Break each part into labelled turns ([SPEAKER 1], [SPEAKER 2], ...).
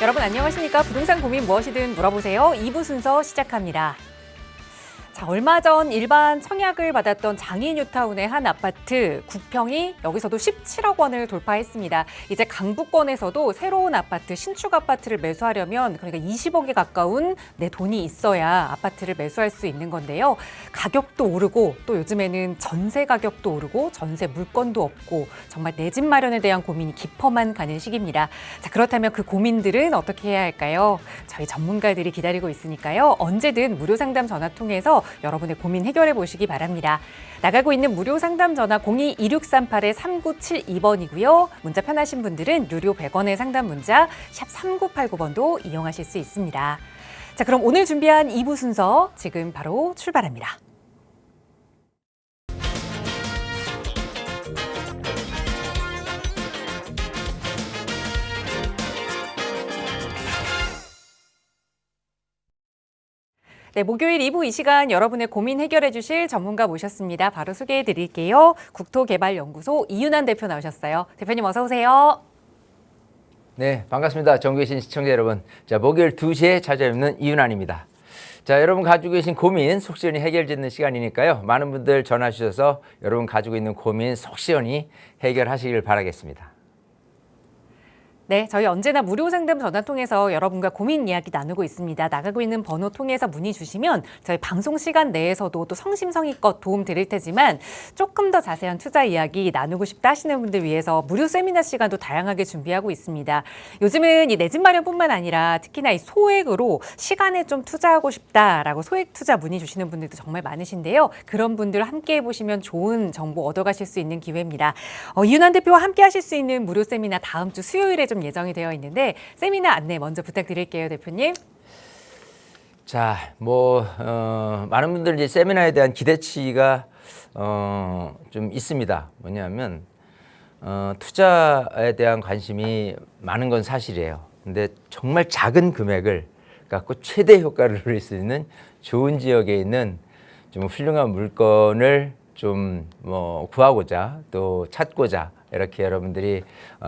[SPEAKER 1] 여러분 안녕하십니까? 부동산 고민 무엇이든 물어보세요. 2부 순서 시작합니다. 자, 얼마 전 일반 청약을 받았던 장인 뉴타운의 한 아파트 9평이 여기서도 17억 원을 돌파했습니다. 이제 강북권에서도 새로운 아파트, 신축 아파트를 매수하려면 그러니까 20억에 가까운 내 돈이 있어야 아파트를 매수할 수 있는 건데요. 가격도 오르고 또 요즘에는 전세 가격도 오르고 전세 물건도 없고 정말 내 집 마련에 대한 고민이 깊어만 가는 시기입니다. 자, 그렇다면 그 고민들은 어떻게 해야 할까요? 저희 전문가들이 기다리고 있으니까요. 언제든 무료 상담 전화 통해서 여러분의 고민 해결해 보시기 바랍니다. 나가고 있는 무료 상담 전화 02-2638-3972번이고요. 문자 편하신 분들은 유료 100원의 상담 문자 샵 3989번도 이용하실 수 있습니다. 자, 그럼 오늘 준비한 2부 순서 지금 바로 출발합니다. 네, 목요일 2부 이 시간 여러분의 고민 해결해 주실 전문가 모셨습니다. 바로 소개해 드릴게요. 국토개발연구소 이윤환 대표 나오셨어요. 대표님 어서 오세요.
[SPEAKER 2] 네, 반갑습니다. 전국에 계신 시청자 여러분. 자, 목요일 2시에 찾아뵙는 이윤환입니다. 자, 여러분 가지고 계신 고민 속 시원히 해결짓는 시간이니까요. 많은 분들 전화 주셔서 여러분 가지고 있는 고민 속 시원히 해결하시길 바라겠습니다.
[SPEAKER 1] 네, 저희 언제나 무료 상담 전화 통해서 여러분과 고민 이야기 나누고 있습니다. 나가고 있는 번호 통해서 문의 주시면 저희 방송 시간 내에서도 또 성심성의껏 도움 드릴 테지만 조금 더 자세한 투자 이야기 나누고 싶다 하시는 분들 위해서 무료 세미나 시간도 다양하게 준비하고 있습니다. 요즘은 이 내 집 마련뿐만 아니라 특히나 이 소액으로 시간에 좀 투자하고 싶다라고 소액 투자 문의 주시는 분들도 정말 많으신데요. 그런 분들 함께 해보시면 좋은 정보 얻어가실 수 있는 기회입니다. 이윤환 대표와 함께 하실 수 있는 무료 세미나 다음 주 수요일에 좀 예정이 되어 있는데 세미나 안내 먼저 부탁드릴게요, 대표님.
[SPEAKER 2] 자, 많은 분들 이제 세미나에 대한 기대치가 좀 있습니다. 뭐냐면 투자에 대한 관심이 많은 건 사실이에요. 근데 정말 작은 금액을 갖고 최대 효과를 누릴 수 있는 좋은 지역에 있는 좀 훌륭한 물건을 좀 구하고자 또 찾고자 이렇게 여러분들이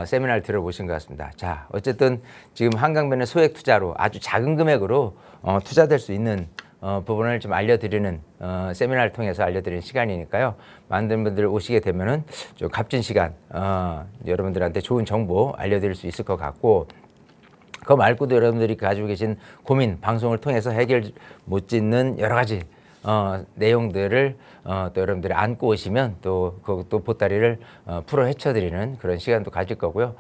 [SPEAKER 2] 세미나를 들어보신 것 같습니다. 자, 어쨌든 지금 한강변의 소액 투자로 아주 작은 금액으로 투자될 수 있는 부분을 좀 알려드리는 세미나를 통해서 알려드리는 시간이니까요. 많은 분들 오시게 되면은 좀 값진 시간 여러분들한테 좋은 정보 알려드릴 수 있을 것 같고, 그거 말고도 여러분들이 가지고 계신 고민 방송을 통해서 해결 못 짓는 여러 가지 내용들을 또 여러분들이 안고 오시면 또 보따리를 풀어 헤쳐드리는 그런 시간도 가질 거고요.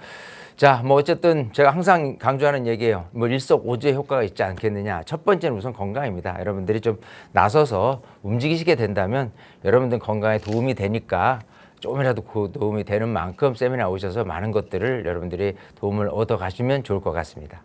[SPEAKER 2] 자, 어쨌든 제가 항상 강조하는 얘기예요. 일석오조의 효과가 있지 않겠느냐. 첫 번째는 우선 건강입니다. 여러분들이 좀 나서서 움직이시게 된다면 여러분들 건강에 도움이 되니까 조금이라도 그 도움이 되는 만큼 세미나 오셔서 많은 것들을 여러분들이 도움을 얻어 가시면 좋을 것 같습니다.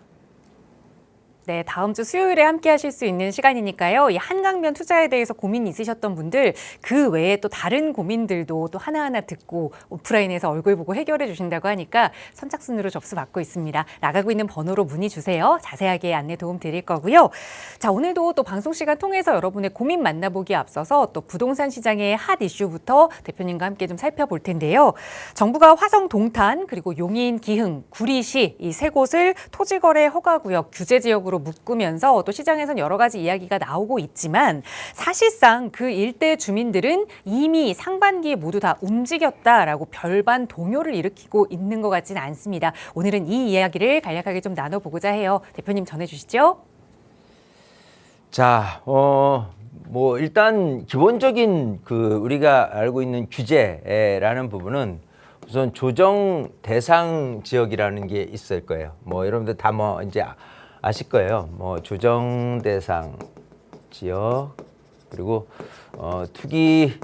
[SPEAKER 1] 네, 다음 주 수요일에 함께 하실 수 있는 시간이니까요. 이 한강변 투자에 대해서 고민이 있으셨던 분들 그 외에 또 다른 고민들도 또 하나하나 듣고 오프라인에서 얼굴 보고 해결해 주신다고 하니까 선착순으로 접수 받고 있습니다. 나가고 있는 번호로 문의 주세요. 자세하게 안내 도움 드릴 거고요. 자, 오늘도 또 방송 시간 통해서 여러분의 고민 만나보기에 앞서서 또 부동산 시장의 핫 이슈부터 대표님과 함께 좀 살펴볼 텐데요. 정부가 화성 동탄 그리고 용인, 기흥, 구리시 이 세 곳을 토지거래 허가구역 규제 지역으로 묶으면서 또 시장에선 여러 가지 이야기가 나오고 있지만 사실상 그 일대 주민들은 이미 상반기에 모두 다 움직였다라고 별반 동요를 일으키고 있는 것 같지는 않습니다. 오늘은 이 이야기를 간략하게 좀 나눠보고자 해요. 대표님 전해주시죠.
[SPEAKER 2] 자, 일단 기본적인 우리가 알고 있는 규제라는 부분은 우선 조정 대상 지역이라는 게 있을 거예요. 여러분들 다 이제 아실 거예요. 조정 대상 지역 그리고 투기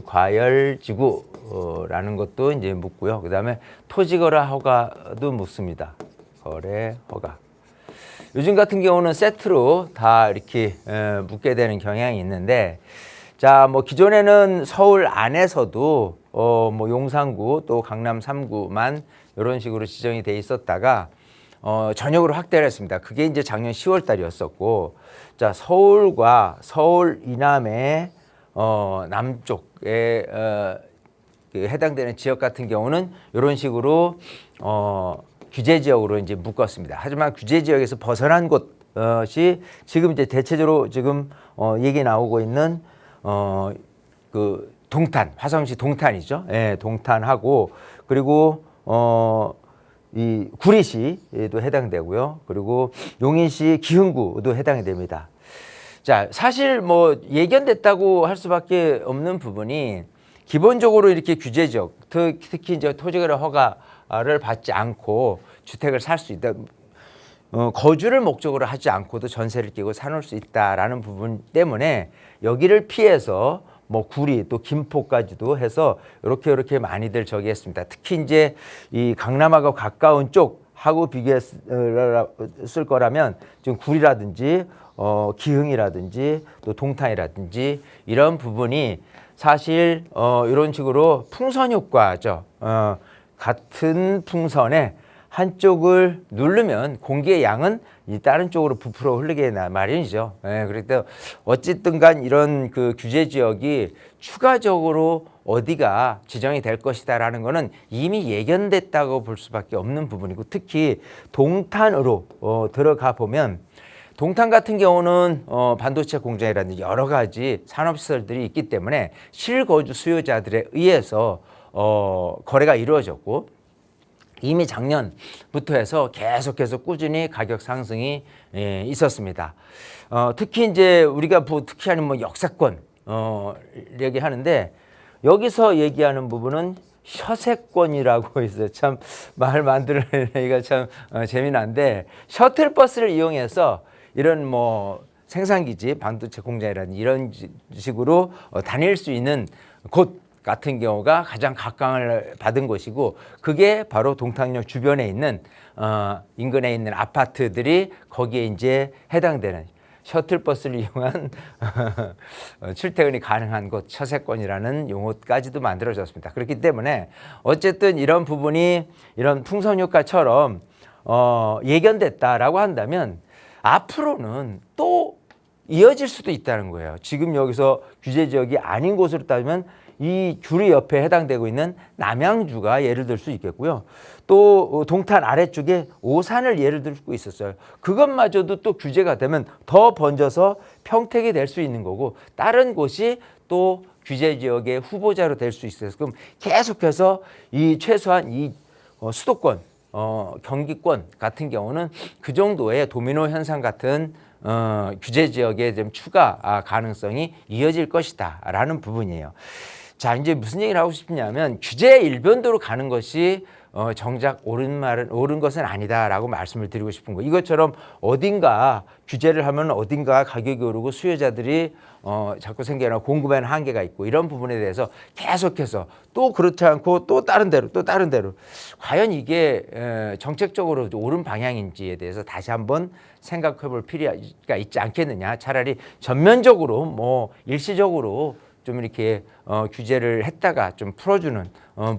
[SPEAKER 2] 과열 지구라는 것도 이제 묻고요. 그다음에 토지 거래 허가도 묻습니다. 거래 허가. 요즘 같은 경우는 세트로 다 이렇게 묻게 되는 경향이 있는데, 자, 기존에는 서울 안에서도 용산구 또 강남 3구만 이런 식으로 지정이 돼 있었다가 전역으로 확대를 했습니다. 그게 이제 작년 10월 달이었었고, 자, 서울과 서울 이남의 남쪽에 해당되는 지역 같은 경우는 이런 식으로 규제 지역으로 이제 묶었습니다. 하지만 규제 지역에서 벗어난 곳이 지금 이제 대체적으로 지금 얘기 나오고 있는 그 동탄, 화성시 동탄이죠. 예, 동탄하고 그리고 이 구리시도 해당되고요. 그리고 용인시 기흥구도 해당이 됩니다. 자, 사실 뭐 예견됐다고 할 수밖에 없는 부분이 기본적으로 이렇게 규제 지역, 특히 이제 토지거래 허가를 받지 않고 주택을 살 수 있다. 거주를 목적으로 하지 않고도 전세를 끼고 사놓을 수 있다라는 부분 때문에 여기를 피해서 뭐 구리 또 김포까지도 해서 이렇게 많이들 저기 했습니다. 특히 이제 이 강남하고 가까운 쪽하고 비교했을 거라면 지금 구리라든지 기흥이라든지 또 동탄이라든지 이런 부분이 사실 이런 식으로 풍선 효과죠. 같은 풍선에 한쪽을 누르면 공기의 양은 이 다른 쪽으로 부풀어 흐르게 마련이죠. 예, 그래서 어쨌든 간 이런 그 규제 지역이 추가적으로 어디가 지정이 될 것이다라는 거는 이미 예견됐다고 볼 수밖에 없는 부분이고 특히 동탄으로 들어가 보면 동탄 같은 경우는 반도체 공장이라든지 여러 가지 산업시설들이 있기 때문에 실거주 수요자들에 의해서 거래가 이루어졌고 이미 작년부터 해서 계속해서 꾸준히 가격 상승이 있었습니다. 특히 이제 우리가 특히 하는 뭐 역세권 얘기하는데 여기서 얘기하는 부분은 셔세권이라고 있어요. 참 말 만들어내기가 참 재미난데 셔틀버스를 이용해서 이런 뭐 생산기지, 반도체 공장이라든지 이런 식으로 다닐 수 있는 곳 같은 경우가 가장 각광을 받은 곳이고 그게 바로 동탄역 주변에 있는 인근에 있는 아파트들이 거기에 이제 해당되는 셔틀버스를 이용한 출퇴근이 가능한 곳 셔세권이라는 용어까지도 만들어졌습니다. 그렇기 때문에 어쨌든 이런 부분이 이런 풍선 효과처럼 예견됐다라고 한다면 앞으로는 또 이어질 수도 있다는 거예요. 지금 여기서 규제 지역이 아닌 곳으로 따지면 이 구리 옆에 해당되고 있는 남양주가 예를 들 수 있겠고요. 또 동탄 아래쪽에 오산을 예를 들 수 있었어요. 그것마저도 또 규제가 되면 더 번져서 평택이 될 수 있는 거고 다른 곳이 또 규제 지역의 후보자로 될 수 있어요. 그럼 계속해서 이 최소한 이 수도권, 경기권 같은 경우는 그 정도의 도미노 현상 같은 규제 지역의 좀 추가 가능성이 이어질 것이다라는 부분이에요. 자, 이제 무슨 얘기를 하고 싶냐면 규제의 일변도로 가는 것이 정작 옳은 것은 아니다라고 말씀을 드리고 싶은 거예요. 이것처럼 어딘가 규제를 하면 어딘가 가격이 오르고 수요자들이 자꾸 생겨나 공급에는 한계가 있고 이런 부분에 대해서 계속해서 또 그렇지 않고 또 다른 데로 과연 이게 정책적으로 옳은 방향인지에 대해서 다시 한번 생각해 볼 필요가 있지 않겠느냐. 차라리 전면적으로 뭐 일시적으로 좀 이렇게 규제를 했다가 좀 풀어주는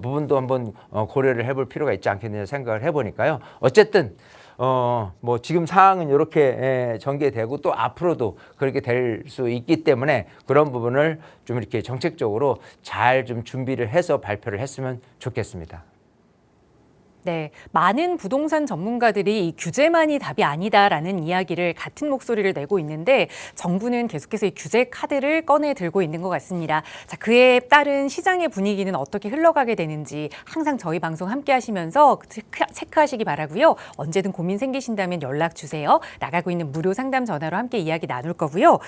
[SPEAKER 2] 부분도 한번 고려를 해볼 필요가 있지 않겠느냐 생각을 해보니까요. 어쨌든 뭐 지금 상황은 이렇게 전개되고 또 앞으로도 그렇게 될 수 있기 때문에 그런 부분을 좀 이렇게 정책적으로 잘 좀 준비를 해서 발표를 했으면 좋겠습니다.
[SPEAKER 1] 네, 많은 부동산 전문가들이 이 규제만이 답이 아니다라는 이야기를 같은 목소리를 내고 있는데 정부는 계속해서 이 규제 카드를 꺼내 들고 있는 것 같습니다. 자, 그에 따른 시장의 분위기는 어떻게 흘러가게 되는지 항상 저희 방송 함께 하시면서 체크하시기 바라고요. 언제든 고민 생기신다면 연락 주세요. 나가고 있는 무료 상담 전화로 함께 이야기 나눌 거고요.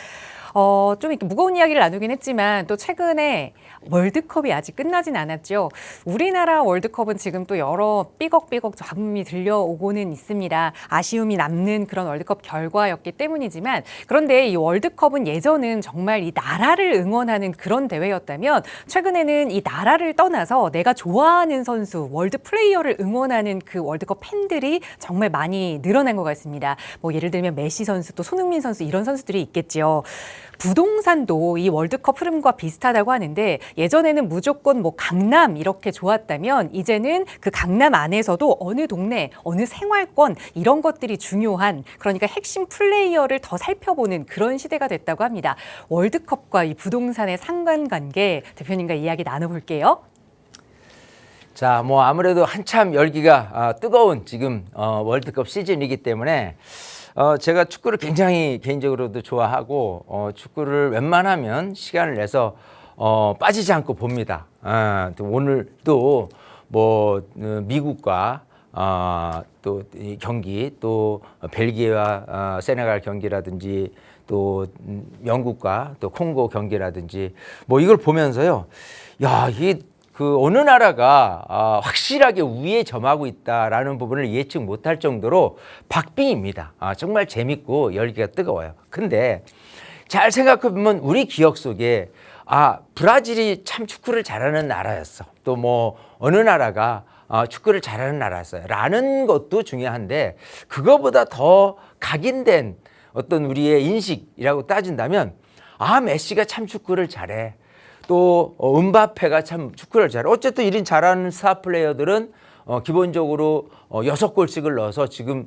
[SPEAKER 1] 좀 이렇게 무거운 이야기를 나누긴 했지만 또 최근에 월드컵이 아직 끝나진 않았죠. 우리나라 월드컵은 지금 또 여러 삐걱삐걱 잡음이 들려오고는 있습니다. 아쉬움이 남는 그런 월드컵 결과였기 때문이지만 그런데 이 월드컵은 예전은 정말 이 나라를 응원하는 그런 대회였다면 최근에는 이 나라를 떠나서 내가 좋아하는 선수, 월드 플레이어를 응원하는 그 월드컵 팬들이 정말 많이 늘어난 것 같습니다. 뭐 예를 들면 메시 선수, 또 손흥민 선수 이런 선수들이 있겠죠. 부동산도 이 월드컵 흐름과 비슷하다고 하는데 예전에는 무조건 뭐 강남 이렇게 좋았다면 이제는 그 강남 안에서도 어느 동네, 어느 생활권 이런 것들이 중요한 그러니까 핵심 플레이어를 더 살펴보는 그런 시대가 됐다고 합니다. 월드컵과 이 부동산의 상관관계 대표님과 이야기 나눠볼게요.
[SPEAKER 2] 자, 뭐 아무래도 한참 열기가 뜨거운 지금 월드컵 시즌이기 때문에 제가 축구를 굉장히 개인적으로도 좋아하고 축구를 웬만하면 시간을 내서 빠지지 않고 봅니다. 또 오늘도 뭐 미국과 또 이 경기, 또 벨기에와 세네갈 경기라든지 또 영국과 또 콩고 경기라든지 뭐 이걸 보면서요. 야, 이게 그 어느 나라가 확실하게 우위에 점하고 있다라는 부분을 예측 못할 정도로 박빙입니다. 정말 재밌고 열기가 뜨거워요. 근데 잘 생각해보면 우리 기억 속에 브라질이 참 축구를 잘하는 나라였어. 또 뭐 어느 나라가 축구를 잘하는 나라였어요. 라는 것도 중요한데 그거보다 더 각인된 어떤 우리의 인식이라고 따진다면 메시가 참 축구를 잘해. 또 음바페가 참 축구를 잘해. 어쨌든 이런 잘하는 스타 플레이어들은 기본적으로 6골씩을 넣어서 지금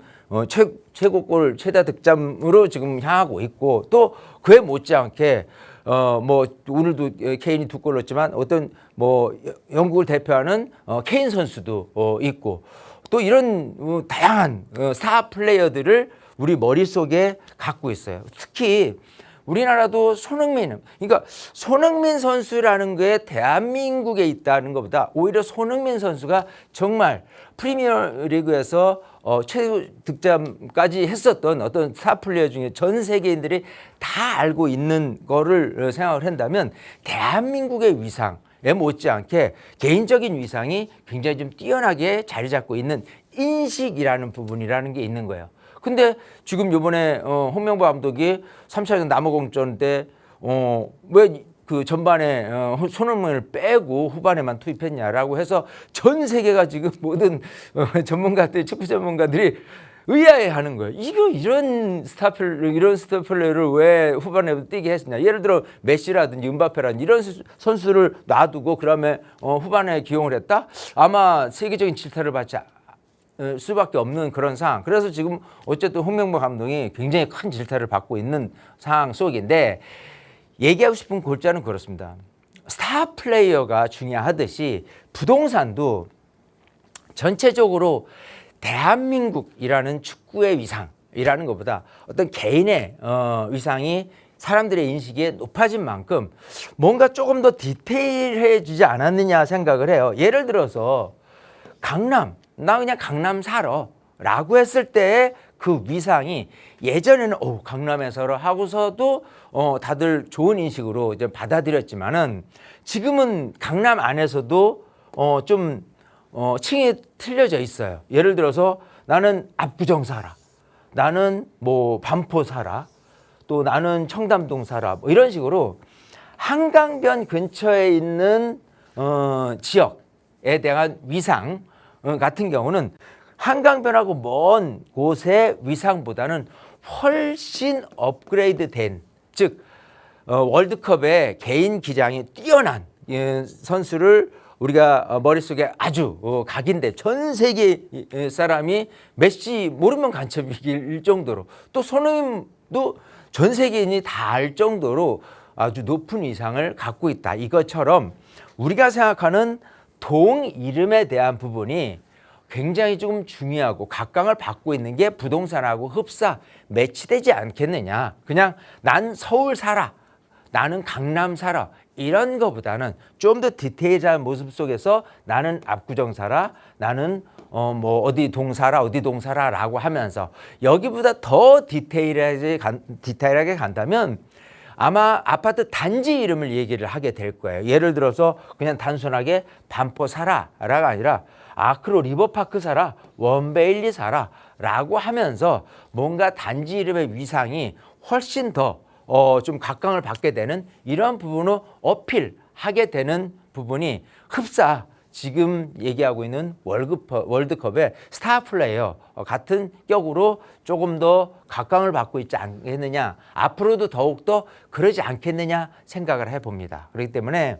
[SPEAKER 2] 최고골 최다 득점으로 지금 향하고 있고 또 그에 못지않게 뭐 오늘도 케인이 2골 넣었지만 어떤 뭐 영국을 대표하는 케인 선수도 있고 또 이런 다양한 스타 플레이어들을 우리 머릿속에 갖고 있어요. 특히 우리나라도 그러니까 손흥민 선수라는 게 대한민국에 있다는 것보다 오히려 손흥민 선수가 정말 프리미어 리그에서 최고 득점까지 했었던 어떤 스타 플레이어 중에 전 세계인들이 다 알고 있는 거를 생각을 한다면 대한민국의 위상에 못지않게 개인적인 위상이 굉장히 좀 뛰어나게 자리 잡고 있는 인식이라는 부분이라는 게 있는 거예요. 근데 지금 요번에 홍명보 감독이 3차전 남아공전 때 왜 그 전반에 손흥민을 빼고 후반에만 투입했냐라고 해서 전 세계가 지금 모든 전문가들, 축구 전문가들이 의아해하는 거예요. 이런 스타 플레이어를 왜 후반에 뛰게 했느냐. 예를 들어 메시라든지 음바페라든지 이런 선수를 놔두고 그다음에 후반에 기용을 했다. 아마 세계적인 질타를 받지 수밖에 없는 그런 상황. 그래서 지금 어쨌든 홍명보 감독이 굉장히 큰 질타를 받고 있는 상황 속인데 얘기하고 싶은 골자는 그렇습니다. 스타 플레이어가 중요하듯이 부동산도 전체적으로 대한민국이라는 축구의 위상이라는 것보다 어떤 개인의 위상이 사람들의 인식이 높아진 만큼 뭔가 조금 더 디테일해지지 않았느냐 생각을 해요. 예를 들어서 나 그냥 강남 살아 라고 했을 때의 그 위상이 예전에는 강남에 살아 하고서도 다들 좋은 인식으로 이제 받아들였지만은 지금은 강남 안에서도 좀 층이 틀려져 있어요. 예를 들어서 나는 압구정 살아, 나는 뭐 반포 살아, 또 나는 청담동 살아, 뭐 이런 식으로 한강변 근처에 있는 지역에 대한 위상 같은 경우는 한강변하고 먼 곳의 위상보다는 훨씬 업그레이드된, 즉 월드컵의 개인 기량이 뛰어난 선수를 우리가 머릿속에 아주 각인돼 전 세계 사람이 메시 모르면 간첩일 정도로 또 손흥민도 전 세계인이 다 알 정도로 아주 높은 위상을 갖고 있다. 이것처럼 우리가 생각하는 동 이름에 대한 부분이 굉장히 조금 중요하고 각광을 받고 있는 게 부동산하고 흡사 매치되지 않겠느냐. 그냥 난 서울 살아, 나는 강남 살아 이런 거보다는 좀 더 디테일한 모습 속에서 나는 압구정 살아, 나는 뭐 어디 동 살아라고 하면서 여기보다 더 디테일하게 간다면 아마 아파트 단지 이름을 얘기를 하게 될 거예요. 예를 들어서 그냥 단순하게 반포 살아라가 아니라 아크로 리버파크 살아, 원베일리 살아 라고 하면서 뭔가 단지 이름의 위상이 훨씬 더 좀 각광을 받게 되는 이런 부분으로 어필하게 되는 부분이 흡사 지금 얘기하고 있는 월드컵의 스타 플레이어 같은 격으로 조금 더 각광을 받고 있지 않겠느냐, 앞으로도 더욱더 그러지 않겠느냐 생각을 해봅니다. 그렇기 때문에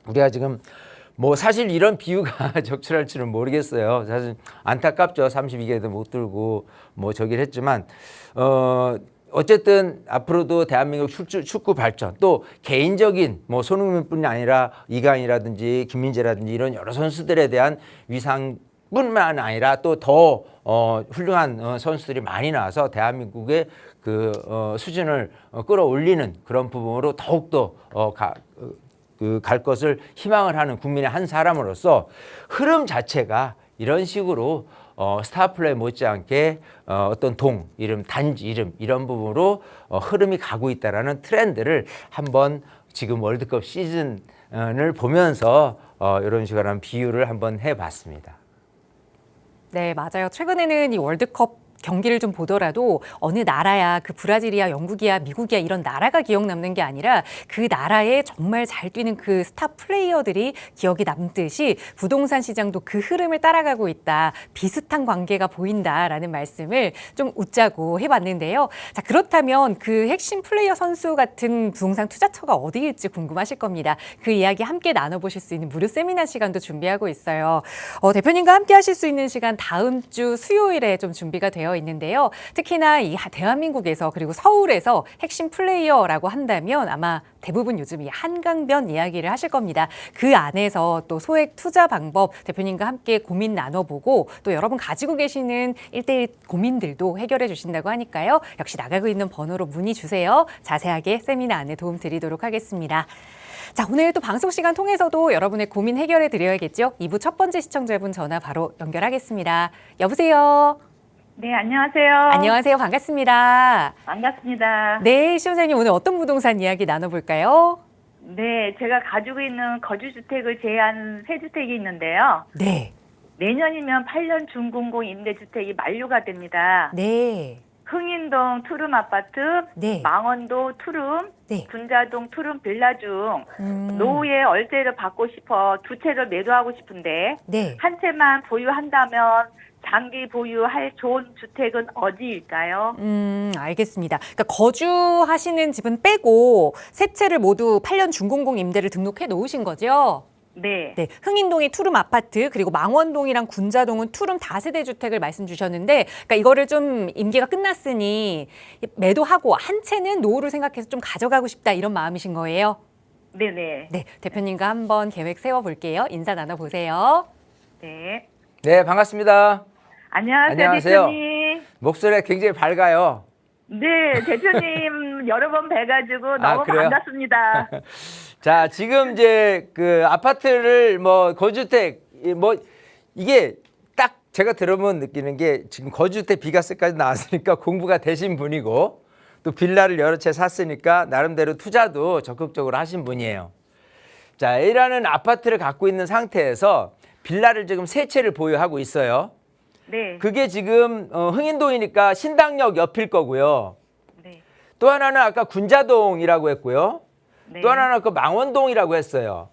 [SPEAKER 2] 우리가 지금 뭐 사실 이런 비유가 적절할지는 모르겠어요. 사실 안타깝죠. 32개도 못 들고 뭐 저기를 했지만 어쨌든 앞으로도 대한민국 축구 발전 또 개인적인 뭐 손흥민뿐이 아니라 이강인이라든지 김민재라든지 이런 여러 선수들에 대한 위상뿐만 아니라 또 더 훌륭한 선수들이 많이 나와서 대한민국의 그 수준을 끌어올리는 그런 부분으로 더욱더 갈 것을 희망을 하는 국민의 한 사람으로서 흐름 자체가 이런 식으로 스타플레이 못지않게 어떤 동 이름, 단지 이름 이런 부분으로 흐름이 가고 있다라는 트렌드를 한번 지금 월드컵 시즌을 보면서 이런 식으로 비유를 한번 해봤습니다.
[SPEAKER 1] 네, 맞아요. 최근에는 이 월드컵 경기를 좀 보더라도 어느 나라야 그 브라질이야 영국이야 미국이야 이런 나라가 기억 남는 게 아니라 그 나라에 정말 잘 뛰는 그 스타 플레이어들이 기억이 남듯이 부동산 시장도 그 흐름을 따라가고 있다. 비슷한 관계가 보인다라는 말씀을 좀 웃자고 해봤는데요. 자, 그렇다면 그 핵심 플레이어 선수 같은 부동산 투자처가 어디일지 궁금하실 겁니다. 그 이야기 함께 나눠보실 수 있는 무료 세미나 시간도 준비하고 있어요. 대표님과 함께 하실 수 있는 시간 다음 주 수요일에 좀 준비가 되어 있는데요. 특히나 이 대한민국에서 그리고 서울에서 핵심 플레이어라고 한다면 아마 대부분 요즘 이 한강변 이야기를 하실 겁니다. 그 안에서 또 소액 투자 방법 대표님과 함께 고민 나눠보고 또 여러분 가지고 계시는 1대1 고민들도 해결해 주신다고 하니까요. 역시 나가고 있는 번호로 문의 주세요. 자세하게 세미나 안내 도움 드리도록 하겠습니다. 자, 오늘 또 방송 시간 통해서도 여러분의 고민 해결해 드려야겠죠. 2부 첫 번째 시청자분 전화 바로 연결하겠습니다. 여보세요.
[SPEAKER 3] 네, 안녕하세요.
[SPEAKER 1] 안녕하세요. 반갑습니다.
[SPEAKER 3] 반갑습니다.
[SPEAKER 1] 네, 시원생님 오늘 어떤 부동산 이야기 나눠볼까요?
[SPEAKER 3] 네, 제가 가지고 있는 거주주택을 제한 세 주택이 있는데요.
[SPEAKER 1] 네.
[SPEAKER 3] 내년이면 8년 준공공 임대주택이 만료가 됩니다.
[SPEAKER 1] 네.
[SPEAKER 3] 흥인동 투룸 아파트,
[SPEAKER 1] 네.
[SPEAKER 3] 망원도 투룸,
[SPEAKER 1] 네.
[SPEAKER 3] 군자동 투룸 빌라 중 노후에 월세를 받고 싶어 두 채를 매도하고 싶은데
[SPEAKER 1] 네.
[SPEAKER 3] 한 채만 보유한다면 장기 보유할 좋은 주택은 어디일까요?
[SPEAKER 1] 알겠습니다. 그러니까 거주하시는 집은 빼고 세 채를 모두 8년 준공공 임대를 등록해 놓으신 거죠?
[SPEAKER 3] 네.
[SPEAKER 1] 네, 흥인동이 투룸 아파트 그리고 망원동이랑 군자동은 투룸 다세대 주택을 말씀 주셨는데 그러니까 이거를 좀 임기가 끝났으니 매도하고 한 채는 노후를 생각해서 좀 가져가고 싶다 이런 마음이신 거예요?
[SPEAKER 3] 네네.
[SPEAKER 1] 네, 대표님과 한번 계획 세워볼게요. 인사 나눠보세요.
[SPEAKER 3] 네.
[SPEAKER 2] 네, 반갑습니다.
[SPEAKER 3] 안녕하세요, 대표님.
[SPEAKER 2] 목소리가 굉장히 밝아요.
[SPEAKER 3] 네, 대표님 여러 번 뵈가지고 너무
[SPEAKER 2] 그래요?
[SPEAKER 3] 반갑습니다.
[SPEAKER 2] 자, 지금 이제 그 아파트를 뭐 거주택 뭐 이게 딱 제가 들으면 느끼는 게 지금 거주택 비과세까지 나왔으니까 공부가 되신 분이고 또 빌라를 여러 채 샀으니까 나름대로 투자도 적극적으로 하신 분이에요. 자, A라는 아파트를 갖고 있는 상태에서 빌라를 지금 세 채를 보유하고 있어요.
[SPEAKER 3] 네.
[SPEAKER 2] 그게 지금 흥인동이니까 신당역 옆일 거고요.
[SPEAKER 3] 네.
[SPEAKER 2] 또 하나는 아까 군자동이라고 했고요.
[SPEAKER 3] 네.
[SPEAKER 2] 또 하나는 그 망원동이라고 했어요.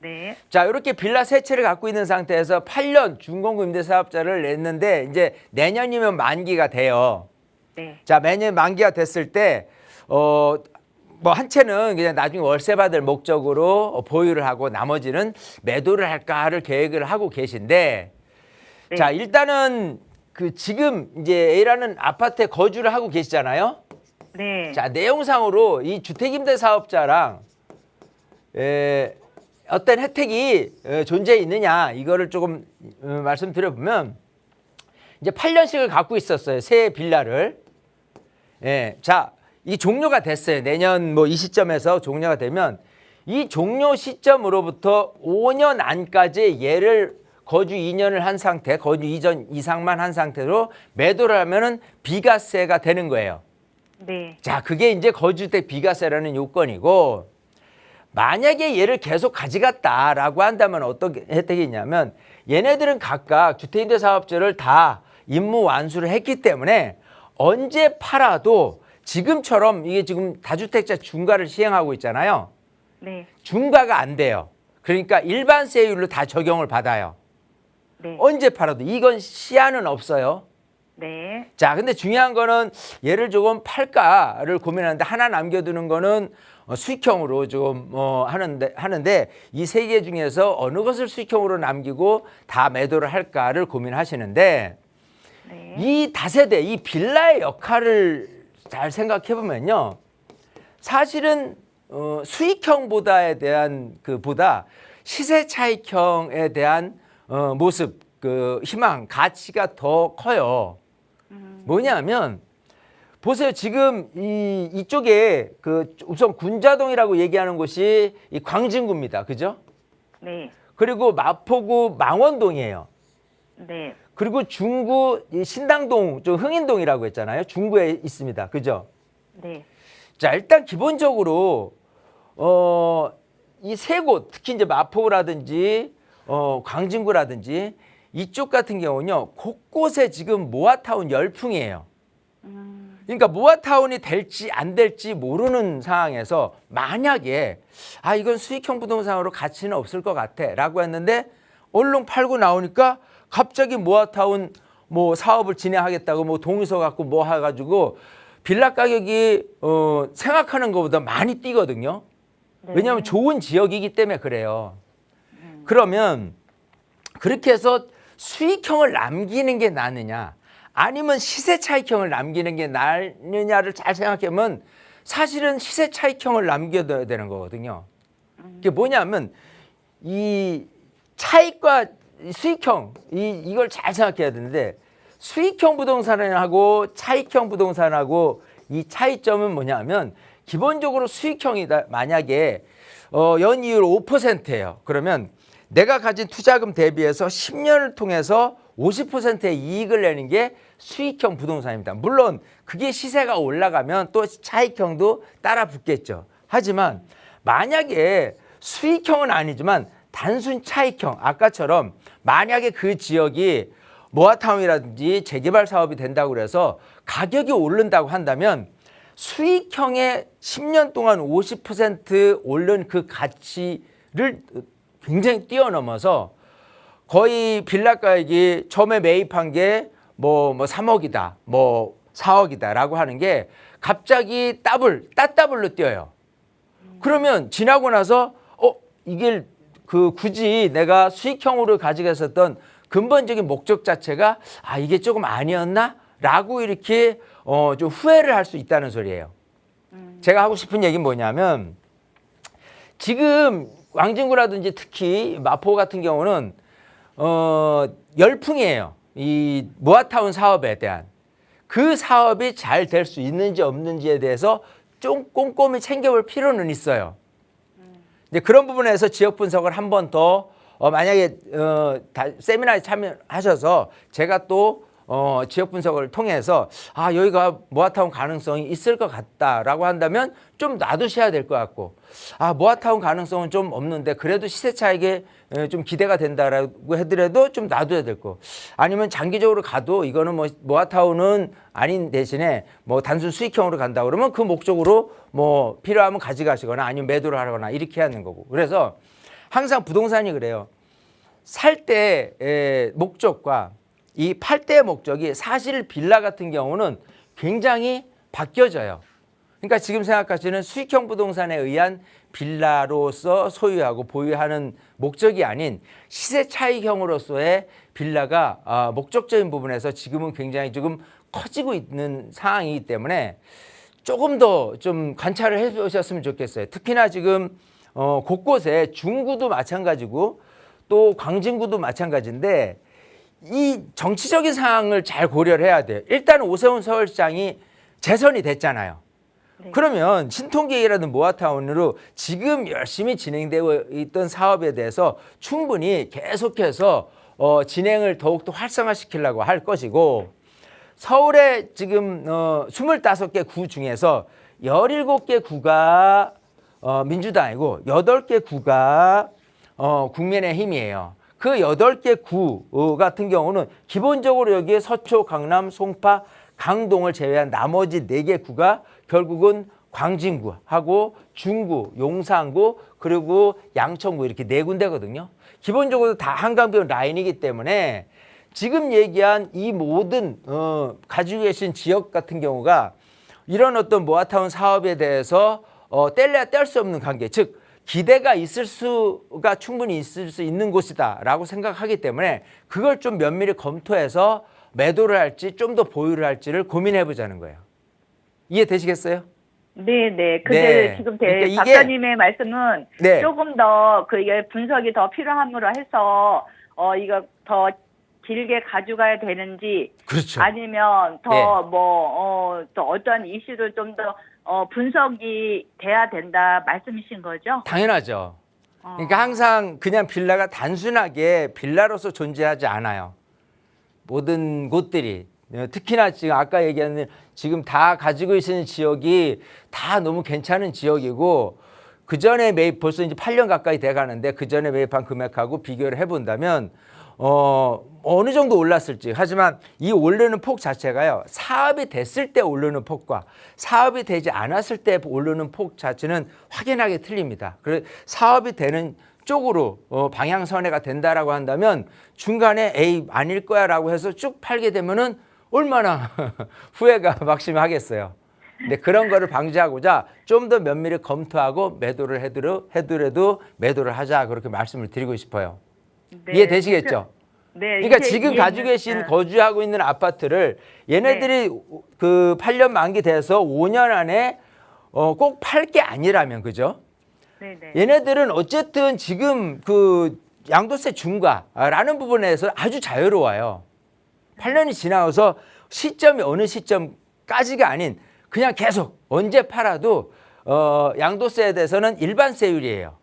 [SPEAKER 3] 네.
[SPEAKER 2] 자, 이렇게 빌라 세 채를 갖고 있는 상태에서 8년 준공금 임대사업자를 냈는데 이제 내년이면 만기가 돼요.
[SPEAKER 3] 네.
[SPEAKER 2] 자, 매년 만기가 됐을 때 뭐 한 채는 그냥 나중에 월세 받을 목적으로 보유를 하고 나머지는 매도를 할까를 계획을 하고 계신데
[SPEAKER 3] 네.
[SPEAKER 2] 자, 일단은 그 지금 이제 A라는 아파트에 거주를 하고 계시잖아요.
[SPEAKER 3] 네.
[SPEAKER 2] 자, 내용상으로 이 주택임대사업자랑 어떤 혜택이 존재해 있느냐 이거를 조금 말씀드려보면 이제 8년씩을 갖고 있었어요. 새 빌라를. 자, 이 종료가 됐어요. 내년 뭐 이 시점에서 종료가 되면 이 종료 시점으로부터 5년 안까지 얘를 거주 2년을 한 상태, 거주 이전 이상만 한 상태로 매도를 하면은 비과세가 되는 거예요.
[SPEAKER 3] 네.
[SPEAKER 2] 자, 그게 이제 거주주택 비과세라는 요건이고 만약에 얘를 계속 가져갔다라고 한다면 어떤 혜택이 있냐면 얘네들은 각각 주택임대사업자를 다 임무 완수를 했기 때문에 언제 팔아도 지금처럼 이게 지금 다주택자 중과를 시행하고 있잖아요.
[SPEAKER 3] 네.
[SPEAKER 2] 중과가 안 돼요. 그러니까 일반세율로 다 적용을 받아요.
[SPEAKER 3] 네.
[SPEAKER 2] 언제 팔아도 이건 시한은 없어요.
[SPEAKER 3] 네.
[SPEAKER 2] 자, 근데 중요한 거는 얘를 조금 팔까를 고민하는데 하나 남겨두는 거는 수익형으로 좀 하는데 이 세 개 중에서 어느 것을 수익형으로 남기고 다 매도를 할까를 고민하시는데
[SPEAKER 3] 네.
[SPEAKER 2] 이 다세대, 이 빌라의 역할을 잘 생각해 보면요. 사실은 수익형보다에 대한 보다 시세 차익형에 대한 모습, 희망, 가치가 더 커요. 뭐냐면 보세요. 지금 이쪽에 우선 군자동이라고 얘기하는 곳이 이 광진구입니다. 그죠?
[SPEAKER 3] 네.
[SPEAKER 2] 그리고 마포구 망원동이에요.
[SPEAKER 3] 네.
[SPEAKER 2] 그리고 중구 이 신당동, 좀 흥인동이라고 했잖아요. 중구에 있습니다. 그죠?
[SPEAKER 3] 네.
[SPEAKER 2] 자, 일단 기본적으로 이 세 곳, 특히 이제 마포구라든지 광진구라든지 이쪽 같은 경우는요. 곳곳에 지금 모아타운 열풍이에요. 그러니까 모아타운이 될지 안 될지 모르는 상황에서 만약에 이건 수익형 부동산으로 가치는 없을 것 같아라고 했는데 얼른 팔고 나오니까 갑자기 모아타운 뭐 사업을 진행하겠다고 뭐 동의서 갖고 뭐 해가지고 빌라 가격이 생각하는 것보다 많이 뛰거든요. 왜냐하면 좋은 지역이기 때문에 그래요. 그러면 그렇게 해서 수익형을 남기는 게 낫느냐 아니면 시세 차익형을 남기는 게 낫느냐를 잘 생각하면 사실은 시세 차익형을 남겨둬야 되는 거거든요. 그게 뭐냐면 이 차익과 수익형 이걸 잘 생각해야 되는데 수익형 부동산하고 차익형 부동산하고 이 차이점은 뭐냐면 기본적으로 수익형이다. 만약에 연이율 5%예요. 그러면 내가 가진 투자금 대비해서 10년을 통해서 50%의 이익을 내는 게 수익형 부동산입니다. 물론 그게 시세가 올라가면 또 차익형도 따라 붙겠죠. 하지만 만약에 수익형은 아니지만 단순 차익형, 아까처럼 만약에 그 지역이 모아타운이라든지 재개발 사업이 된다고 그래서 가격이 오른다고 한다면 수익형의 10년 동안 50% 오른 그 가치를 굉장히 뛰어넘어서 거의 빌라 가격이 처음에 매입한 게 뭐 3억이다, 뭐 4억이다라고 하는 게 갑자기 따더블로 뛰어요. 그러면 지나고 나서 이게 굳이 내가 수익형으로 가지고 있었던 근본적인 목적 자체가 이게 조금 아니었나라고 이렇게 좀 후회를 할 수 있다는 소리예요. 제가 하고 싶은 얘기는 뭐냐면 지금 광진구라든지 특히 마포 같은 경우는 열풍이에요. 이 모아타운 사업에 대한 그 사업이 잘 될 수 있는지 없는지에 대해서 좀 꼼꼼히 챙겨볼 필요는 있어요. 이제 그런 부분에서 지역 분석을 한 번 더 만약에 세미나에 참여하셔서 제가 또 지역 분석을 통해서 여기가 모아타운 가능성이 있을 것 같다라고 한다면 좀 놔두셔야 될 것 같고 모아타운 가능성은 좀 없는데 그래도 시세 차익에 좀 기대가 된다라고 하더라도 좀 놔둬야 될 거. 아니면 장기적으로 가도 이거는 뭐 모아타운은 아닌 대신에 뭐 단순 수익형으로 간다 그러면 그 목적으로 뭐 필요하면 가져가시거나 아니면 매도를 하거나 이렇게 하는 거고. 그래서 항상 부동산이 그래요. 살 때의 목적과 이 팔 때의 목적이 사실 빌라 같은 경우는 굉장히 바뀌어져요. 그러니까 지금 생각하시는 수익형 부동산에 의한 빌라로서 소유하고 보유하는 목적이 아닌 시세 차익형으로서의 빌라가 목적적인 부분에서 지금은 굉장히 조금 커지고 있는 상황이기 때문에 조금 더 좀 관찰을 해 보셨으면 좋겠어요. 특히나 지금 곳곳에 중구도 마찬가지고 또 광진구도 마찬가지인데 이 정치적인 상황을 잘 고려를 해야 돼요. 일단 오세훈 서울시장이 재선이 됐잖아요.
[SPEAKER 3] 네.
[SPEAKER 2] 그러면 신통계획이라든 모아타운으로 지금 열심히 진행되고 있던 사업에 대해서 충분히 계속해서 진행을 더욱더 활성화시키려고 할 것이고 서울에 지금 25개 구 중에서 17개 구가 민주당이고 8개 구가 국민의힘이에요. 그 8개 구 같은 경우는 기본적으로 여기에 서초, 강남, 송파, 강동을 제외한 나머지 4개 구가 결국은 광진구하고 중구, 용산구 그리고 양천구 이렇게 4군데거든요. 기본적으로 다 한강변 라인이기 때문에 지금 얘기한 이 모든 가지고 계신 지역 같은 경우가 이런 어떤 모아타운 사업에 대해서 뗄래야 뗄 수 없는 관계, 즉 기대가 있을 수가 충분히 있을 수 있는 곳이다라고 생각하기 때문에 그걸 좀 면밀히 검토해서 매도를 할지 좀 더 보유를 할지를 고민해 보자는 거예요. 이해되시겠어요?
[SPEAKER 3] 네네.
[SPEAKER 2] 네.
[SPEAKER 3] 지금
[SPEAKER 2] 그러니까 이게-
[SPEAKER 3] 박사님의 말씀은
[SPEAKER 2] 네.
[SPEAKER 3] 조금 더 그게 분석이 더 필요함으로 해서 이거 더 길게 가져가야 되는지
[SPEAKER 2] 그렇죠.
[SPEAKER 3] 아니면
[SPEAKER 2] 예.
[SPEAKER 3] 또 어떤 이슈를 좀 더 분석이 돼야 된다 말씀이신 거죠?
[SPEAKER 2] 당연하죠. 그러니까 항상 그냥 빌라가 단순하게 빌라로서 존재하지 않아요. 모든 곳들이 특히나 지금 아까 얘기하는 지금 다 가지고 있는 지역이 다 너무 괜찮은 지역이고 그 전에 매입 벌써 이제 8년 가까이 돼 가는데 그 전에 매입한 금액하고 비교를 해본다면 어느 정도 올랐을지. 하지만 이 오르는 폭 자체가요, 사업이 됐을 때 오르는 폭과 사업이 되지 않았을 때 오르는 폭 자체는 확연하게 틀립니다. 그래서 사업이 되는 쪽으로 방향선회가 된다라고 한다면 중간에 에이 아닐 거야라고 해서 쭉 팔게 되면은 얼마나 후회가 막심하겠어요. 근데 그런 거를 방지하고자 좀 더 면밀히 검토하고 매도를 해더라도 매도를 하자, 그렇게 말씀을 드리고 싶어요.
[SPEAKER 3] 네.
[SPEAKER 2] 이해되시겠죠?
[SPEAKER 3] 네.
[SPEAKER 2] 그러니까
[SPEAKER 3] 이제
[SPEAKER 2] 지금 가지고 계신
[SPEAKER 3] 이해는-
[SPEAKER 2] 거주하고 있는 아파트를 얘네들이 그 8년 만기 돼서 5년 안에 꼭 팔 게 아니라면, 그죠?
[SPEAKER 3] 네네.
[SPEAKER 2] 얘네들은 어쨌든 지금 그 양도세 중과라는 부분에서 아주 자유로워요. 8년이 지나서 시점이 어느 시점까지가 아닌 그냥 계속 언제 팔아도 양도세에 대해서는 일반세율이에요.